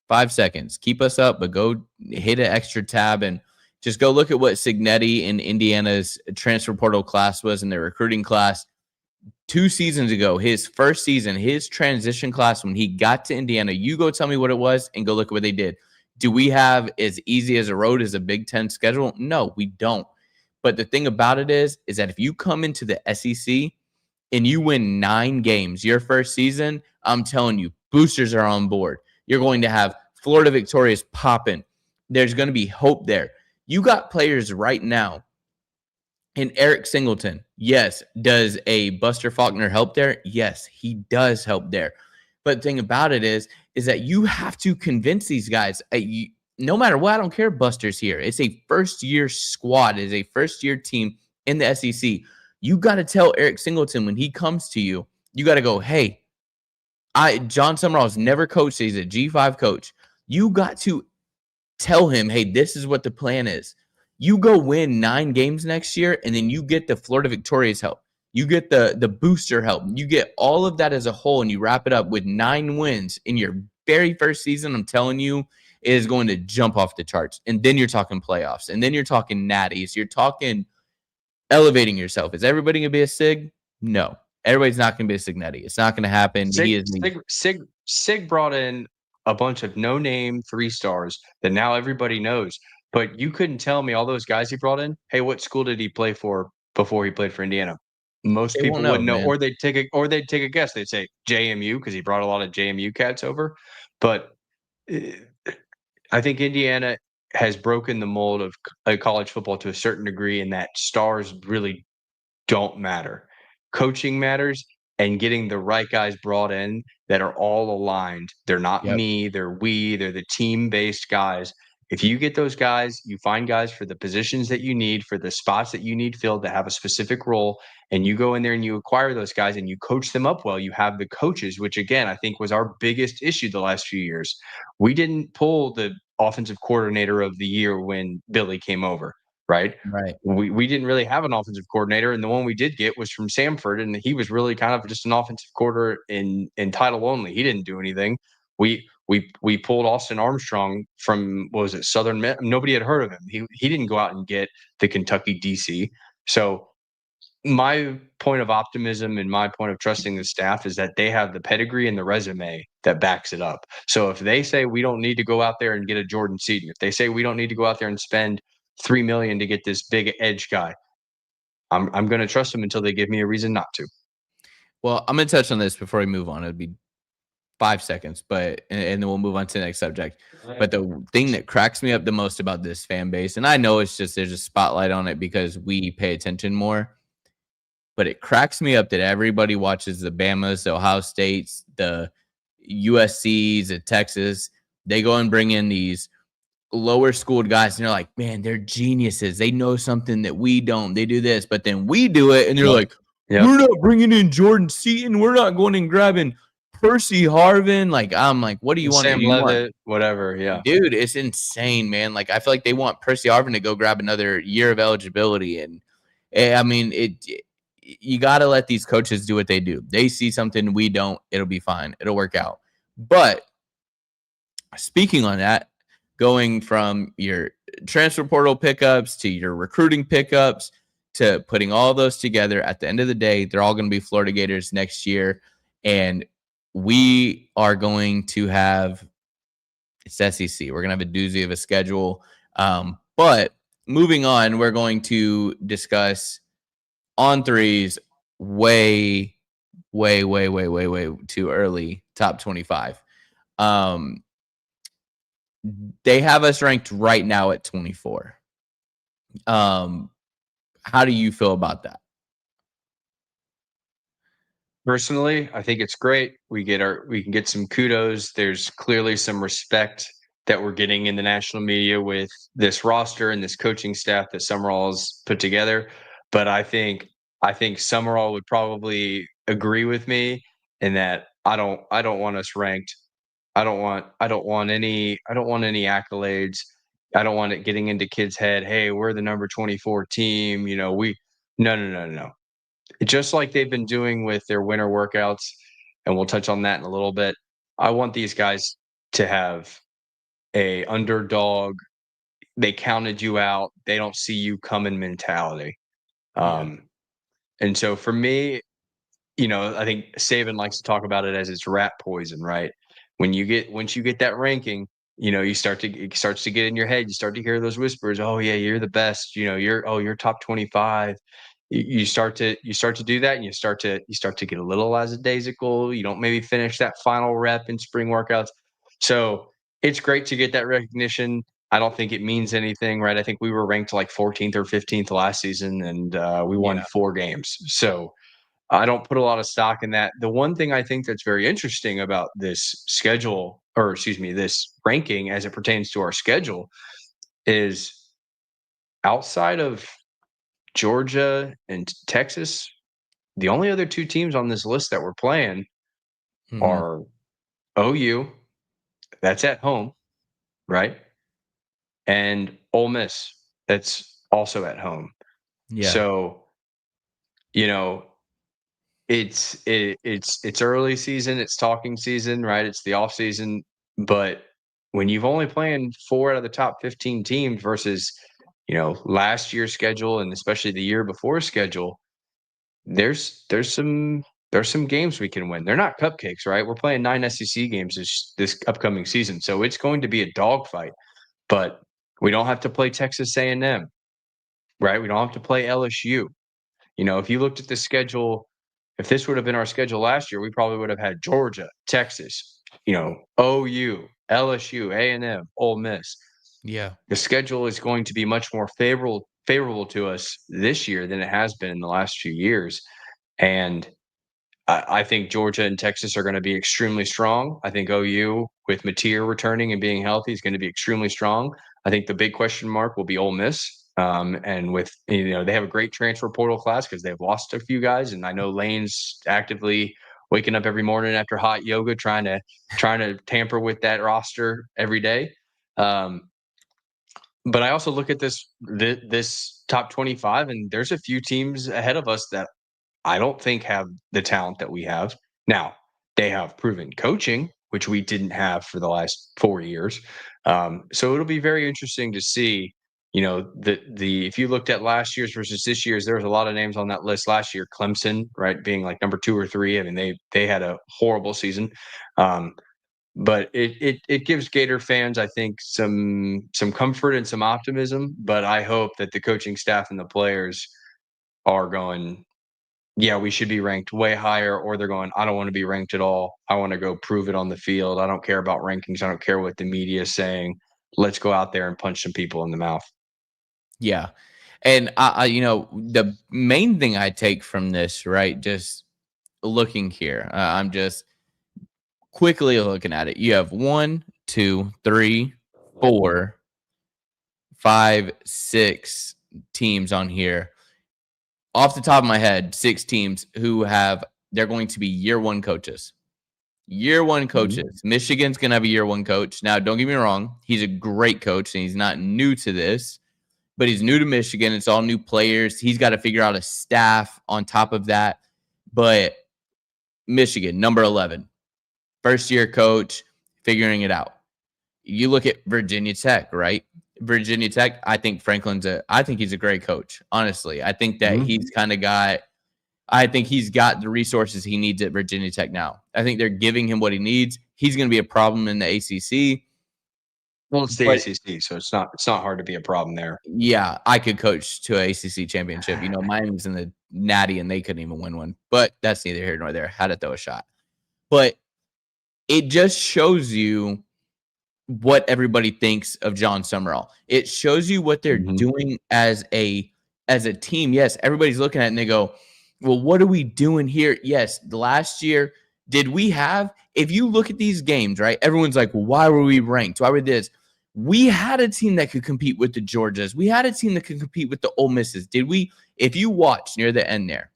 5 seconds, keep us up, but go hit an extra tab and just go look at what Signetti in Indiana's transfer portal class was in their recruiting class 2 seasons ago. His first season, his transition class when he got to Indiana. You go tell me what it was, and go look at what they did. Do we have as easy as a road as a Big Ten schedule? No, we don't. But the thing about it is that if you come into the SEC and you win 9 games your first season, I'm telling you, boosters are on board. You're going to have Florida Victorious popping. There's going to be hope there. You got players right now. And Eric Singleton, yes. Does a Buster Faulkner help there? Yes, he does help there. But the thing about it is that you have to convince these guys. No matter what, I don't care if Buster's here. It's a first-year squad. It's a first-year team in the SEC. You got to tell Eric Singleton when he comes to you, you got to go, hey, John Summerall's never coached. He's a G5 coach. You got to tell him, hey, this is what the plan is. You go win 9 games next year, and then you get the Florida Victorious help. You get the booster help. You get all of that as a whole, and you wrap it up with 9 wins in your very first season. I'm telling you, it is going to jump off the charts. And then you're talking playoffs, and then you're talking natties. You're talking elevating yourself. Is everybody going to be a Sig? No. Everybody's not going to be a Signetti. It's not going to happen. Sig brought in a bunch of no-name 3-stars that now everybody knows. But you couldn't tell me all those guys he brought in, hey, what school did he play for before he played for Indiana? Most people wouldn't know, or they'd take a guess. They'd say JMU because he brought a lot of JMU cats over. But I think Indiana has broken the mold of college football to a certain degree in that stars really don't matter. Coaching matters, and getting the right guys brought in that are all aligned. They're not me, they're the team-based guys. If you get those guys, you find guys for the positions that you need, for the spots that you need filled that have a specific role, and you go in there and you acquire those guys and you coach them up well. You have the coaches, which again, I think was our biggest issue the last few years. We didn't pull the offensive coordinator of the year when Billy came over, right? Right. We didn't really have an offensive coordinator, and the one we did get was from Samford, and he was really kind of just an offensive coordinator in title only. He didn't do anything. We pulled Austin Armstrong from, what was it, Southern Miss? Nobody had heard of him. He didn't go out and get the Kentucky DC. So my point of optimism and my point of trusting the staff is that they have the pedigree and the resume that backs it up. So if they say we don't need to go out there and get a Jordan Seaton, if they say we don't need to go out there and spend $3 million to get this big edge guy, I'm going to trust them until they give me a reason not to. Well, I'm going to touch on this before we move on. It'd be 5 seconds, and then we'll move on to the next subject. But the thing that cracks me up the most about this fan base, and I know it's just there's a spotlight on it because we pay attention more, but it cracks me up that everybody watches the Bamas, the Ohio States, the USCs, the Texas. They go and bring in these lower schooled guys, and they're like, man, they're geniuses. They know something that we don't. They do this, but then we do it, and they're like, we're not bringing in Jordan Seaton. We're not going and grabbing Percy Harvin. Like, I'm like, what do you want? Sam Leavitt, whatever. Yeah. Dude, it's insane, man. Like, I feel like they want Percy Harvin to go grab another year of eligibility. And I mean, you got to let these coaches do what they do. They see something we don't, it'll be fine. It'll work out. But speaking on that, going from your transfer portal pickups to your recruiting pickups to putting all those together, at the end of the day, they're all going to be Florida Gators next year. And we are going to have, it's SEC. We're going to have a doozy of a schedule. But moving on, we're going to discuss on threes way too early, top 25. They have us ranked right now at 24. How do you feel about that? Personally, I think it's great. We can get some kudos. There's clearly some respect that we're getting in the national media with this roster and this coaching staff that Summerall's put together. But I think Summerall would probably agree with me in that I don't want us ranked. I don't want any accolades. I don't want it getting into kids' head. Hey, we're the number 24 team. No. Just like they've been doing with their winter workouts, and we'll touch on that in a little bit. I want these guys to have a underdog. They counted you out. They don't see you coming mentality. And so for me, I think Saban likes to talk about it as it's rat poison, right? Once you get that ranking, it starts to get in your head. You start to hear those whispers. Oh yeah, you're the best. You're top 25. You start to do that, and you start to get a little lackadaisical. You don't maybe finish that final rep in spring workouts. So it's great to get that recognition. I don't think it means anything, right? I think we were ranked like 14th or 15th last season, and we won 4 games. So I don't put a lot of stock in that. The one thing I think that's very interesting about this schedule, or excuse me, this ranking as it pertains to our schedule, is outside of Georgia and Texas, the only other 2 teams on this list that we're playing are OU, that's at home, right? And Ole Miss, that's also at home. Yeah. So, it's early season, it's talking season, right? It's the off season, but when you've only played 4 out of the top 15 teams versus, last year's schedule and especially the year before schedule, there's some games we can win. They're not cupcakes, right? We're playing 9 SEC games this upcoming season, so it's going to be a dogfight. But we don't have to play Texas A&M, right? We don't have to play LSU. If you looked at the schedule, if this would have been our schedule last year, we probably would have had Georgia, Texas, OU, LSU, A&M, Ole Miss. Yeah. The schedule is going to be much more favorable to us this year than it has been in the last few years. And I think Georgia and Texas are going to be extremely strong. I think OU, with Mateer returning and being healthy, is going to be extremely strong. I think the big question mark will be Ole Miss. And with they have a great transfer portal class because they've lost a few guys, and I know Lane's actively waking up every morning after hot yoga trying to tamper with that roster every day. But I also look at this top 25, and there's a few teams ahead of us that I don't think have the talent that we have. Now, they have proven coaching, which we didn't have for the last 4 years. So it'll be very interesting to see, if you looked at last year's versus this year's, there was a lot of names on that list last year. Clemson, right, being like number 2 or 3. I mean, they had a horrible season. But it gives Gator fans, I think, some comfort and some optimism. But I hope that the coaching staff and the players are going, yeah, we should be ranked way higher, or they're going, I don't want to be ranked at all. I want to go prove it on the field. I don't care about rankings. I don't care what the media is saying. Let's go out there and punch some people in the mouth. Yeah. And the main thing I take from this, right, just looking here, I'm just quickly looking at it. You have 1, 2, 3, 4, 5, 6 teams on here. Off the top of my head, 6 teams who they're going to be year 1 coaches. Year 1 coaches. Michigan's going to have a year 1 coach. Now, don't get me wrong. He's a great coach, and he's not new to this, but he's new to Michigan. It's all new players. He's got to figure out a staff on top of that. But Michigan, number 11, first-year coach, figuring it out. You look at Virginia Tech, right? Virginia Tech, I think I think he's a great coach, honestly. I think that he's got the resources he needs at Virginia Tech now. I think they're giving him what he needs. He's going to be a problem in the ACC. Well, it's the ACC, so it's not hard to be a problem there. Yeah, I could coach to an ACC championship. Miami's in the Natty, and they couldn't even win one. But that's neither here nor there. Had to throw a shot. But it just shows you what everybody thinks of John Summerall. It shows you what they're doing as a team. Yes, everybody's looking at it and they go, well, what are we doing here? Yes, the last year, did we have, if you look at these games, right? Everyone's like, well, why were we ranked? Why were this? We had a team that could compete with the Georgias. We had a team that could compete with the Ole Misses. Did we? If you watch near the end there,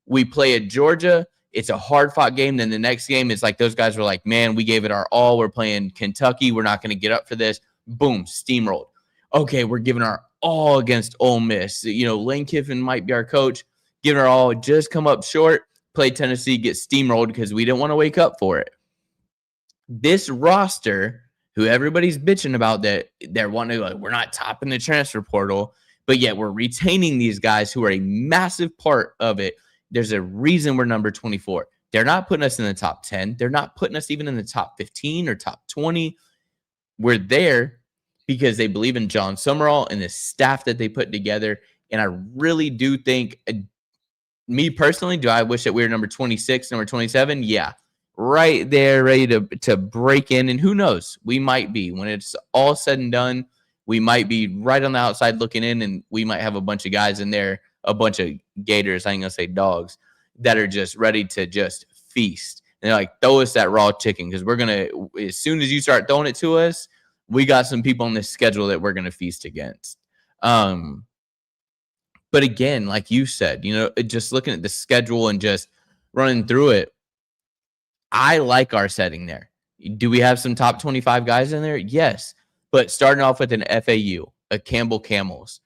we play at Georgia. It's a hard-fought game. Then the next game is like those guys were like, man, we gave it our all. We're playing Kentucky. We're not going to get up for this. Boom, steamrolled. Okay, we're giving our all against Ole Miss. Lane Kiffin might be our coach. Giving our all, just come up short. Play Tennessee, get steamrolled because we didn't want to wake up for it. This roster, who everybody's bitching about, that they're wanting to, like, we're not topping the transfer portal, but yet we're retaining these guys who are a massive part of it. There's a reason we're number 24. They're not putting us in the top 10. They're not putting us even in the top 15 or top 20. We're there because they believe in John Summerall and the staff that they put together. And I really do think, me personally, do I wish that we were number 26, number 27? Yeah. Right there, ready to break in. And who knows? We might be. When it's all said and done, we might be right on the outside looking in, and we might have a bunch of guys in there, a bunch of Gators, I ain't going to say dogs, that are just ready to just feast. And they're like, throw us that raw chicken, because we're going to, as soon as you start throwing it to us, we got some people on this schedule that we're going to feast against. But again, like you said, just looking at the schedule and just running through it, I like our setting there. Do we have some top 25 guys in there? Yes. But starting off with an FAU, a Campbell Camels,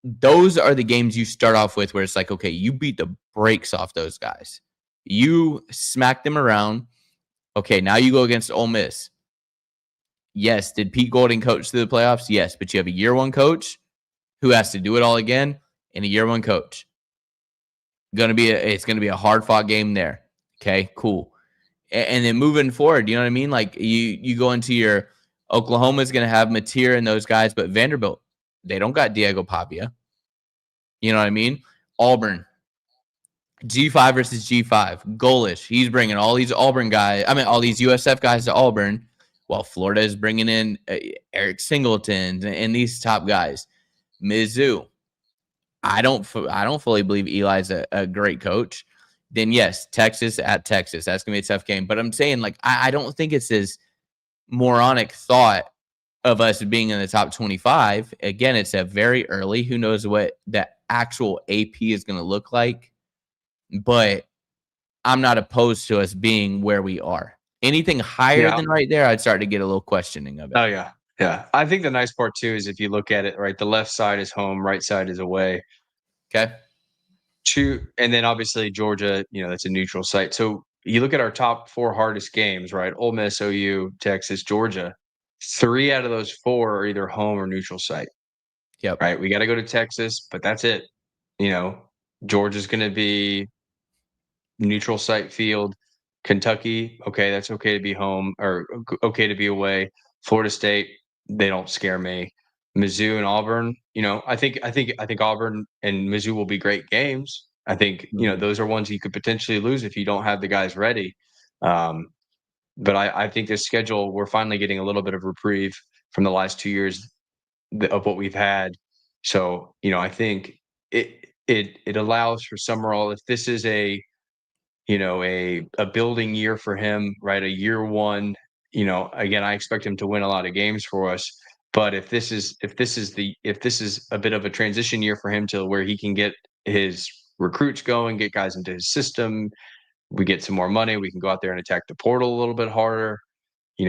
those are the games you start off with where it's like, okay, you beat the brakes off those guys. You smack them around. Okay, now you go against Ole Miss. Yes. Did Pete Golding coach through the playoffs? Yes. But you have a year one coach who has to do it all again, and a year one coach. It's going to be a hard fought game there. Okay, cool. And then moving forward, you know what I mean? Like you go into your Oklahoma's going to have Mateer and those guys, but Vanderbilt, they don't got Diego Pavia. You know what I mean? Auburn, G5 versus G5. Golish, he's bringing all these Auburn guys. I mean, all these USF guys to Auburn, while Florida is bringing in Eric Singleton and these top guys. Mizzou, I don't fully believe Eli's a great coach. Then yes, Texas at Texas. That's going to be a tough game. But I'm saying, like, I don't think it's this moronic thought of us being in the top 25. Again, it's a very early. Who knows what the actual AP is going to look like. But I'm not opposed to us being where we are. Anything higher than right there, I'd start to get a little questioning of it. Oh, yeah. Yeah. I think the nice part, too, is if you look at it, right, the left side is home, right side is away. Okay. And then obviously Georgia, that's a neutral site. So you look at our top 4 hardest games, right? Ole Miss, OU, Texas, Georgia. 3 out of those 4 are either home or neutral site. Yep. Right. We got to go to Texas, but that's it. Georgia's going to be neutral site field. Kentucky, okay, that's okay to be home or okay to be away. Florida State, they don't scare me. Mizzou and Auburn, I think Auburn and Mizzou will be great games. I think those are ones you could potentially lose if you don't have the guys ready. But I think this schedule, we're finally getting a little bit of reprieve from the last 2 years of what we've had. So I think it allows for Summerall, if this is a building year for him, right? A year one, again, I expect him to win a lot of games for us. But if this is a bit of a transition year for him to where he can get his recruits going, get guys into his system, we get some more money, we can go out there and attack the portal a little bit harder. Give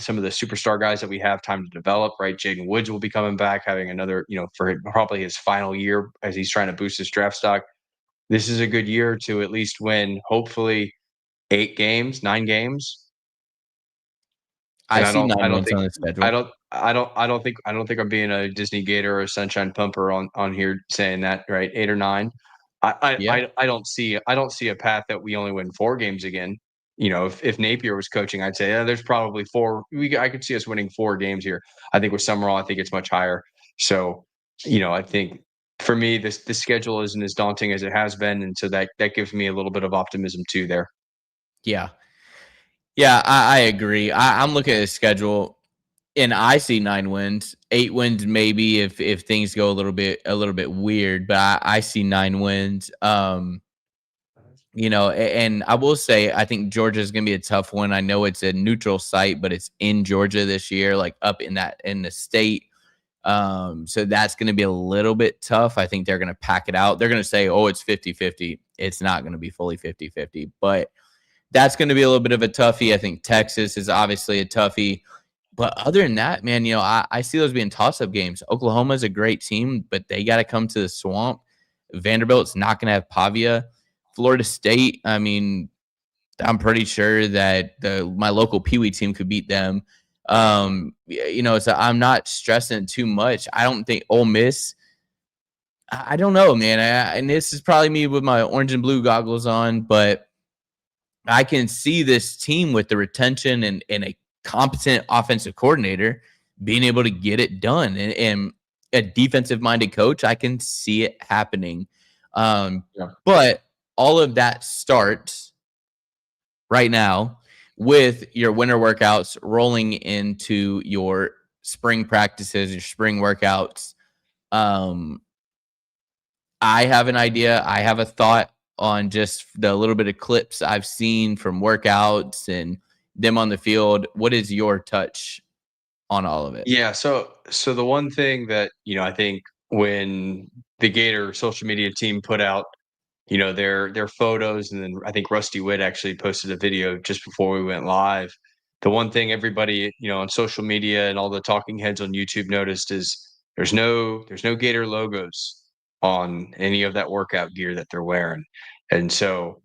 some of the superstar guys that we have time to develop, right? Jaden Woods will be coming back, having another, for probably his final year as he's trying to boost his draft stock. This is a good year to at least win, hopefully 9 games. I see 9 wins on the schedule. I don't think I'm being a Disney Gator or a Sunshine Pumper on here saying that, right? 8 or 9. I don't see a path that we only win 4 games again. If Napier was coaching, I'd say there's probably 4. I could see us winning 4 games here. I think with Summerall, I think it's much higher. So, I think for me, this schedule isn't as daunting as it has been, and so that gives me a little bit of optimism too there. Yeah, I agree. I'm looking at the schedule, And I see 9 wins, 8 wins maybe if things go a little bit weird, but I see 9 wins. And I will say I think Georgia is going to be a tough one. I know it's a neutral site, but it's in Georgia this year, like up in the state. So that's going to be a little bit tough. I think they're going to pack it out. They're going to say, "Oh, it's 50-50." It's not going to be fully 50-50, but that's going to be a little bit of a toughie. I think Texas is obviously a toughie. But other than that, man, I see those being toss-up games. Oklahoma is a great team, but they got to come to the swamp. Vanderbilt's not going to have Pavia. Florida State, I mean, I'm pretty sure that my local Pee Wee team could beat them. So I'm not stressing too much. I don't think Ole Miss. I don't know, man. And this is probably me with my orange and blue goggles on, but I can see this team with the retention and a competent offensive coordinator being able to get it done, and a defensive minded coach. I can see it happening. But all of that starts right now with your winter workouts rolling into your spring practices, your spring workouts. I have an idea. I have a thought on just the little bit of clips I've seen from workouts and them on the field. What is your touch on all of it? Yeah, so the one thing that, I think when the Gator social media team put out, their photos, and then I think Rusty Witt actually posted a video just before we went live. The one thing everybody, on social media and all the talking heads on YouTube noticed is there's no Gator logos on any of that workout gear that they're wearing. And so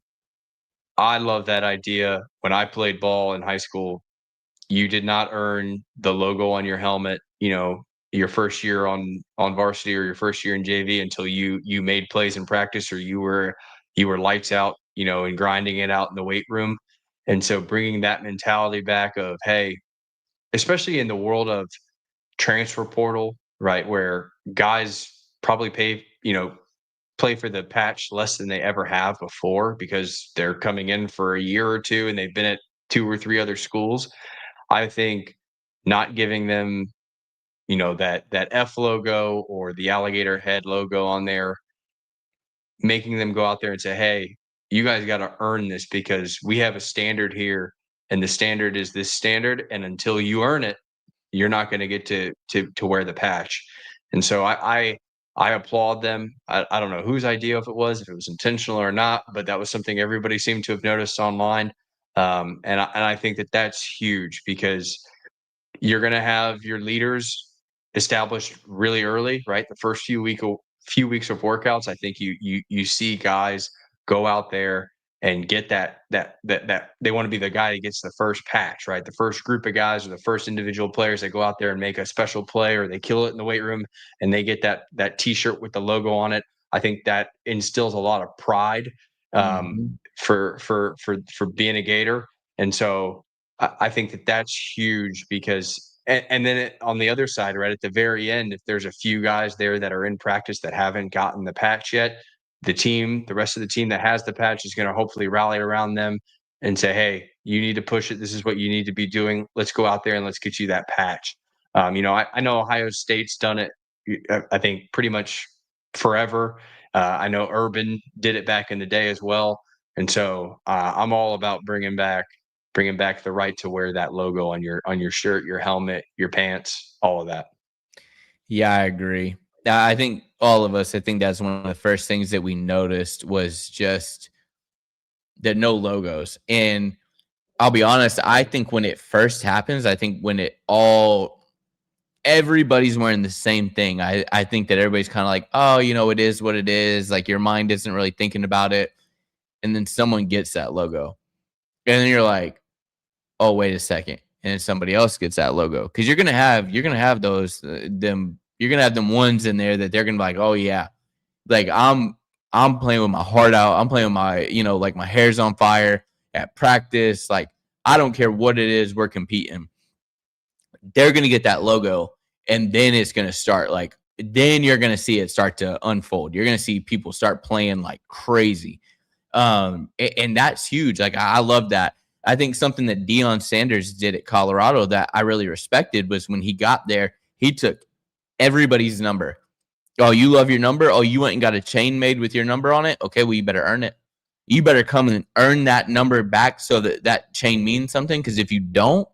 I love that idea. When I played ball in high school, you did not earn the logo on your helmet, your first year on varsity or your first year in JV until you made plays in practice, or you were lights out, and grinding it out in the weight room. And so bringing that mentality back of, hey, especially in the world of transfer portal, right, where guys probably play for the patch less than they ever have before because they're coming in for a year or two and they've been at 2 or 3 other schools. I think not giving them, that F logo or the alligator head logo on there, making them go out there and say, "Hey, you guys got to earn this because we have a standard here, and the standard is this standard, and until you earn it, you're not going to get to wear the patch." And so I applaud them. I don't know whose idea if it was intentional or not, but that was something everybody seemed to have noticed online. And I think that that's huge because you're going to have your leaders established really early, right? The first few weeks of workouts, I think you see guys go out there and get that they want to be the guy that gets the first patch, right? The first group of guys or the first individual players that go out there and make a special play, or they kill it in the weight room and they get that T-shirt with the logo on it. I think that instills a lot of pride for being a Gator, and so I think that that's huge because. And then on the other side, right at the very end, if there's a few guys there that are in practice that haven't gotten the patch yet, the rest of the team that has the patch is going to hopefully rally around them and say, "Hey, you need to push it. This is what you need to be doing. Let's go out there and let's get you that patch." I know Ohio State's done it, I think, pretty much forever. I know Urban did it back in the day as well. And so I'm all about bringing back the right to wear that logo on your shirt, your helmet, your pants, all of that. Yeah, I agree. I think all of us, I think that's one of the first things that we noticed was just the no logos. And I'll be honest, I think when it first happens, I think when everybody's wearing the same thing, I think that everybody's kind of like, oh, it is what it is. Like your mind isn't really thinking about it. And then someone gets that logo. And then you're like, oh, wait a second. And then somebody else gets that logo. Cause you're going to have those, you're going to have them ones in there that they're going to be like, oh yeah. Like I'm playing with my heart out. I'm playing with my, like my hair's on fire at practice. Like, I don't care what it is. We're competing. They're going to get that logo. And then it's going to start then you're going to see it start to unfold. You're going to see people start playing like crazy. And that's huge. Like, I love that. I think something that Deion Sanders did at Colorado that I really respected was when he got there, he took everybody's number. Oh, you love your number? Oh, you went and got a chain made with your number on it? Okay, well, you better earn it. You better come and earn that number back so that that chain means something. Because if you don't,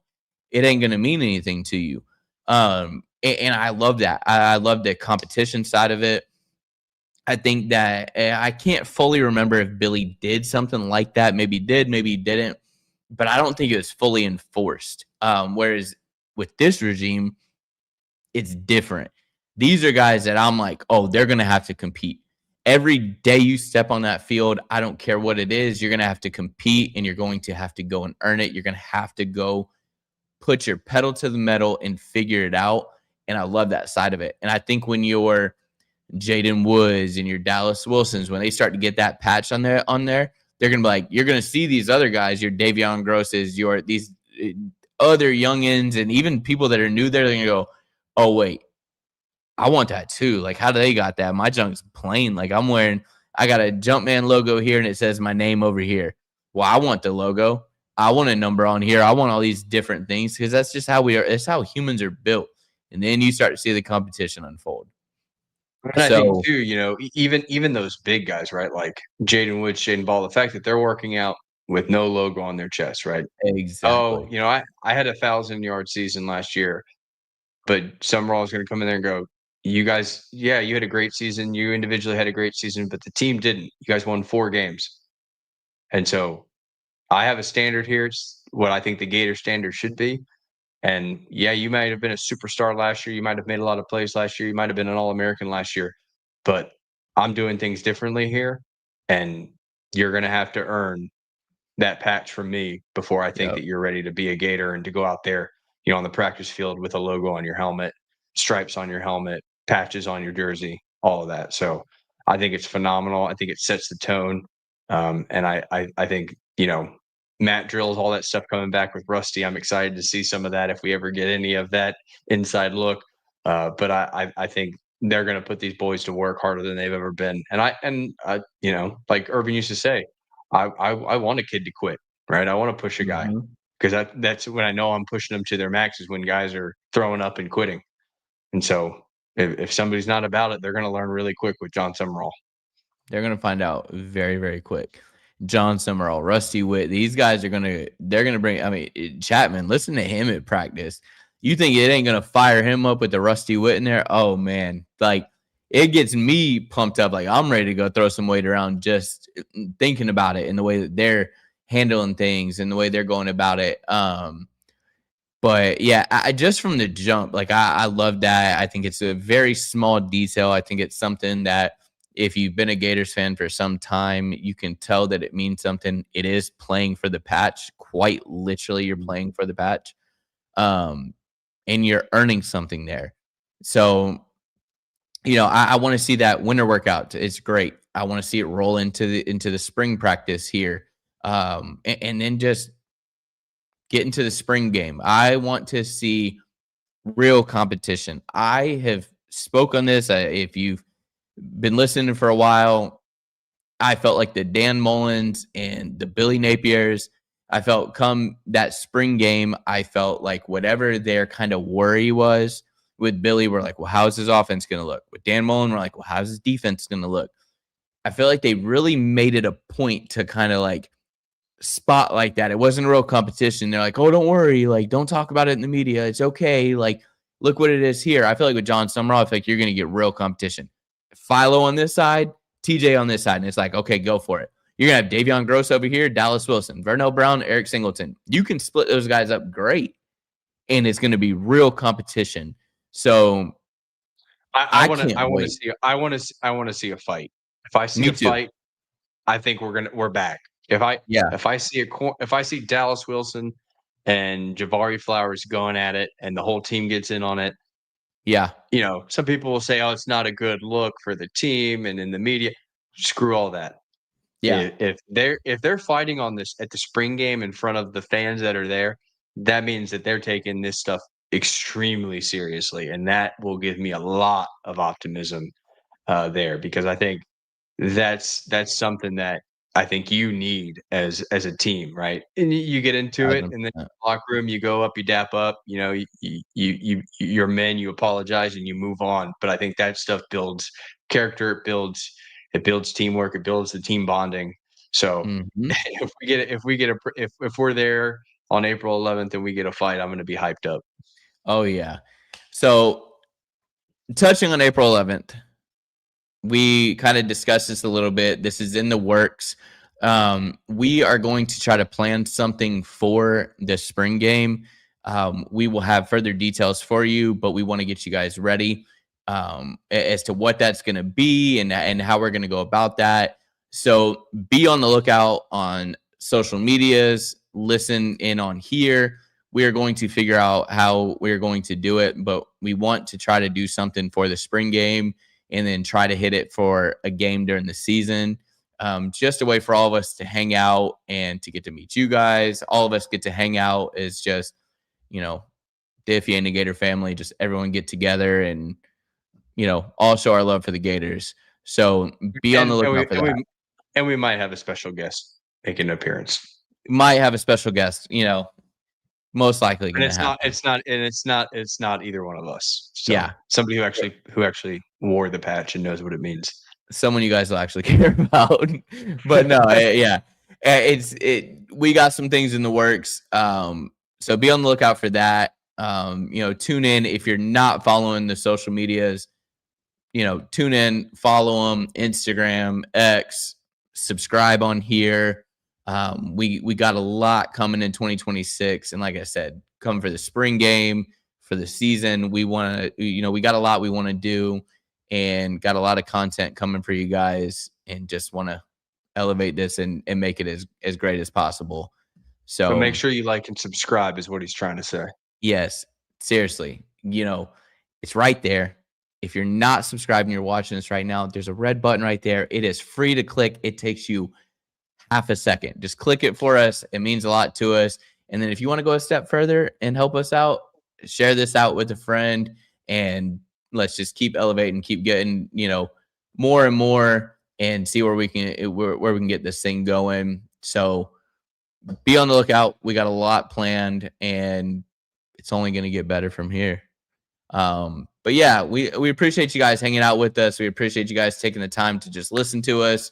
it ain't going to mean anything to you. And I love that. I love the competition side of it. I think that I can't fully remember if Billy did something like that. Maybe he did, maybe he didn't. But I don't think it was fully enforced. Whereas with this regime, it's different. These are guys that I'm like, oh, they're going to have to compete. Every day you step on that field, I don't care what it is, you're going to have to compete and you're going to have to go and earn it. You're going to have to go put your pedal to the metal and figure it out. And I love that side of it. And I think when you're Jaden Woods and your Dallas Wilsons, when they start to get that patch on there, they're going to be like, you're going to see these other guys, your Davion Grosses, your these other youngins, and even people that are new there, they're going to go, oh, wait, I want that too. Like, how do they got that? My junk's plain. Like, I got a Jumpman logo here and it says my name over here. Well, I want the logo. I want a number on here. I want all these different things because that's just how we are. It's how humans are built. And then you start to see the competition unfold. And I think too, even those big guys, right? Like Jaden Woods, Jaden Ball, the fact that they're working out with no logo on their chest, right? Exactly. Oh, I had a 1,000-yard season last year, but Summerall is going to come in there and go, you guys, yeah, you had a great season. You individually had a great season, but the team didn't. You guys won 4 games. And so I have a standard here. It's what I think the Gator standard should be. And yeah, you might have been a superstar last year. You might have made a lot of plays last year. You might have been an All-American last year. But I'm doing things differently here. And you're going to have to earn that patch from me before I think that you're ready to be a Gator and to go out there, on the practice field with a logo on your helmet, stripes on your helmet, patches on your jersey, all of that. So I think it's phenomenal. I think it sets the tone. And I think, Matt drills, all that stuff coming back with Rusty. I'm excited to see some of that if we ever get any of that inside look. But I think they're going to put these boys to work harder than they've ever been. And like Urban used to say, I want a kid to quit, right? I want to push a guy because that's when I know I'm pushing them to their max is when guys are throwing up and quitting. And so if somebody's not about it, they're going to learn really quick with John Summerall. They're going to find out very, very quick. John Summerall, Rusty Witt, they're going to bring, Chapman, listen to him at practice. You think it ain't going to fire him up with the Rusty Witt in there? Oh, man. Like, it gets me pumped up. Like, I'm ready to go throw some weight around just thinking about it and the way that they're handling things and the way they're going about it. But yeah, I just from the jump, like I love that. I think it's a very small detail. I think it's something that if you've been a Gators fan for some time, you can tell that it means something. It is playing for the patch. Quite literally, you're playing for the patch. And you're earning something there. So, I want to see that winter workout. It's great. I want to see it roll into the spring practice here. And then just get into the spring game. I want to see real competition. I have spoke on this. If you've been listening for a while, I felt like the Dan Mullins and the Billy Napiers, I felt come that spring game, I felt like whatever their kind of worry was with Billy, we're like, well, how's his offense going to look? With Dan Mullen, we're like, well, how's his defense going to look? I feel like they really made it a point to kind of like spot like that. It wasn't a real competition. They're like, oh, don't worry. Like, don't talk about it in the media. It's okay. Like, look what it is here. I feel like with John Summerall, I feel like you're going to get real competition. Philo on this side, TJ on this side. And it's like, okay, go for it. You're going to have Davion Gross over here, Dallas Wilson, Vernell Brown, Eric Singleton. You can split those guys up great. And it's going to be real competition. So I want to see a fight. If I see a fight, I think we're back. If I see Dallas Wilson and Jabari Flowers going at it and the whole team gets in on it, some people will say, oh, it's not a good look for the team and in the media. Screw all that. Yeah. If they're fighting on this at the spring game in front of the fans that are there, that means that they're taking this stuff extremely seriously, and that will give me a lot of optimism there because I think that's something that I think you need as a team, right? And you get into it, and then 1000%. locker room, you go up, you dap up, you're men, you apologize, and you move on. But I think that stuff builds character, it builds teamwork, it builds the team bonding. So Mhm. if we're there on April 11th and we get a fight, I'm going to be hyped up. Oh, yeah. So, touching on April 11th, we kind of discussed this a little bit. This is in the works. We are going to try to plan something for the spring game. We will have further details for you, but we want to get you guys ready as to what that's going to be and how we're going to go about that. So be on the lookout on social medias, listen in on here. We are going to figure out how we're going to do it, but we want to try to do something for the spring game and then try to hit it for a game during the season. Just a way for all of us to hang out and to get to meet you guys. All of us get to hang out as just, Diffie and the Gator family, just everyone get together and, all show our love for the Gators. So be on the And lookout for that. we might have a special guest make an appearance. Might have a special guest, most likely And going to happen. it's not either one of us. So Yeah. somebody who actually wore the patch and knows what it means. Someone you guys will actually care about. But no, yeah. We got some things in the works. So be on the lookout for that. Tune in if you're not following the social medias, tune in, follow them, Instagram, X, subscribe on here. We got a lot coming in 2026. And like I said, come for the spring game, for the season. We want to, we got a lot we want to do and got a lot of content coming for you guys and just want to elevate this and make it as great as possible. So make sure you like and subscribe is what he's trying to say. Yes, seriously. It's right there. If you're not subscribed and you're watching this right now, there's a red button right there. It is free to click. It takes you half a second. Just click it for us. It means a lot to us. And then if you want to go a step further and help us out, share this out with a friend and let's just keep elevating, keep getting, more and more and see where we can get this thing going. So be on the lookout. We got a lot planned and it's only going to get better from here. But yeah, we appreciate you guys hanging out with us. We appreciate you guys taking the time to just listen to us.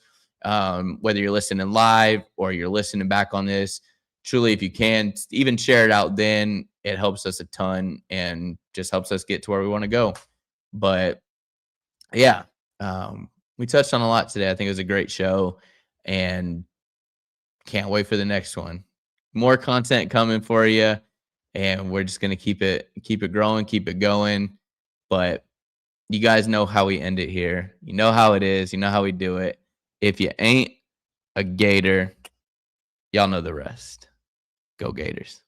Whether you're listening live or you're listening back on this, truly, if you can even share it out, then it helps us a ton and just helps us get to where we want to go. But yeah, we touched on a lot today. I think it was a great show and can't wait for the next one. More content coming for you. And we're just going to keep it growing, keep it going. But you guys know how we end it here. You know how it is. You know how we do it. If you ain't a Gator, y'all know the rest. Go Gators.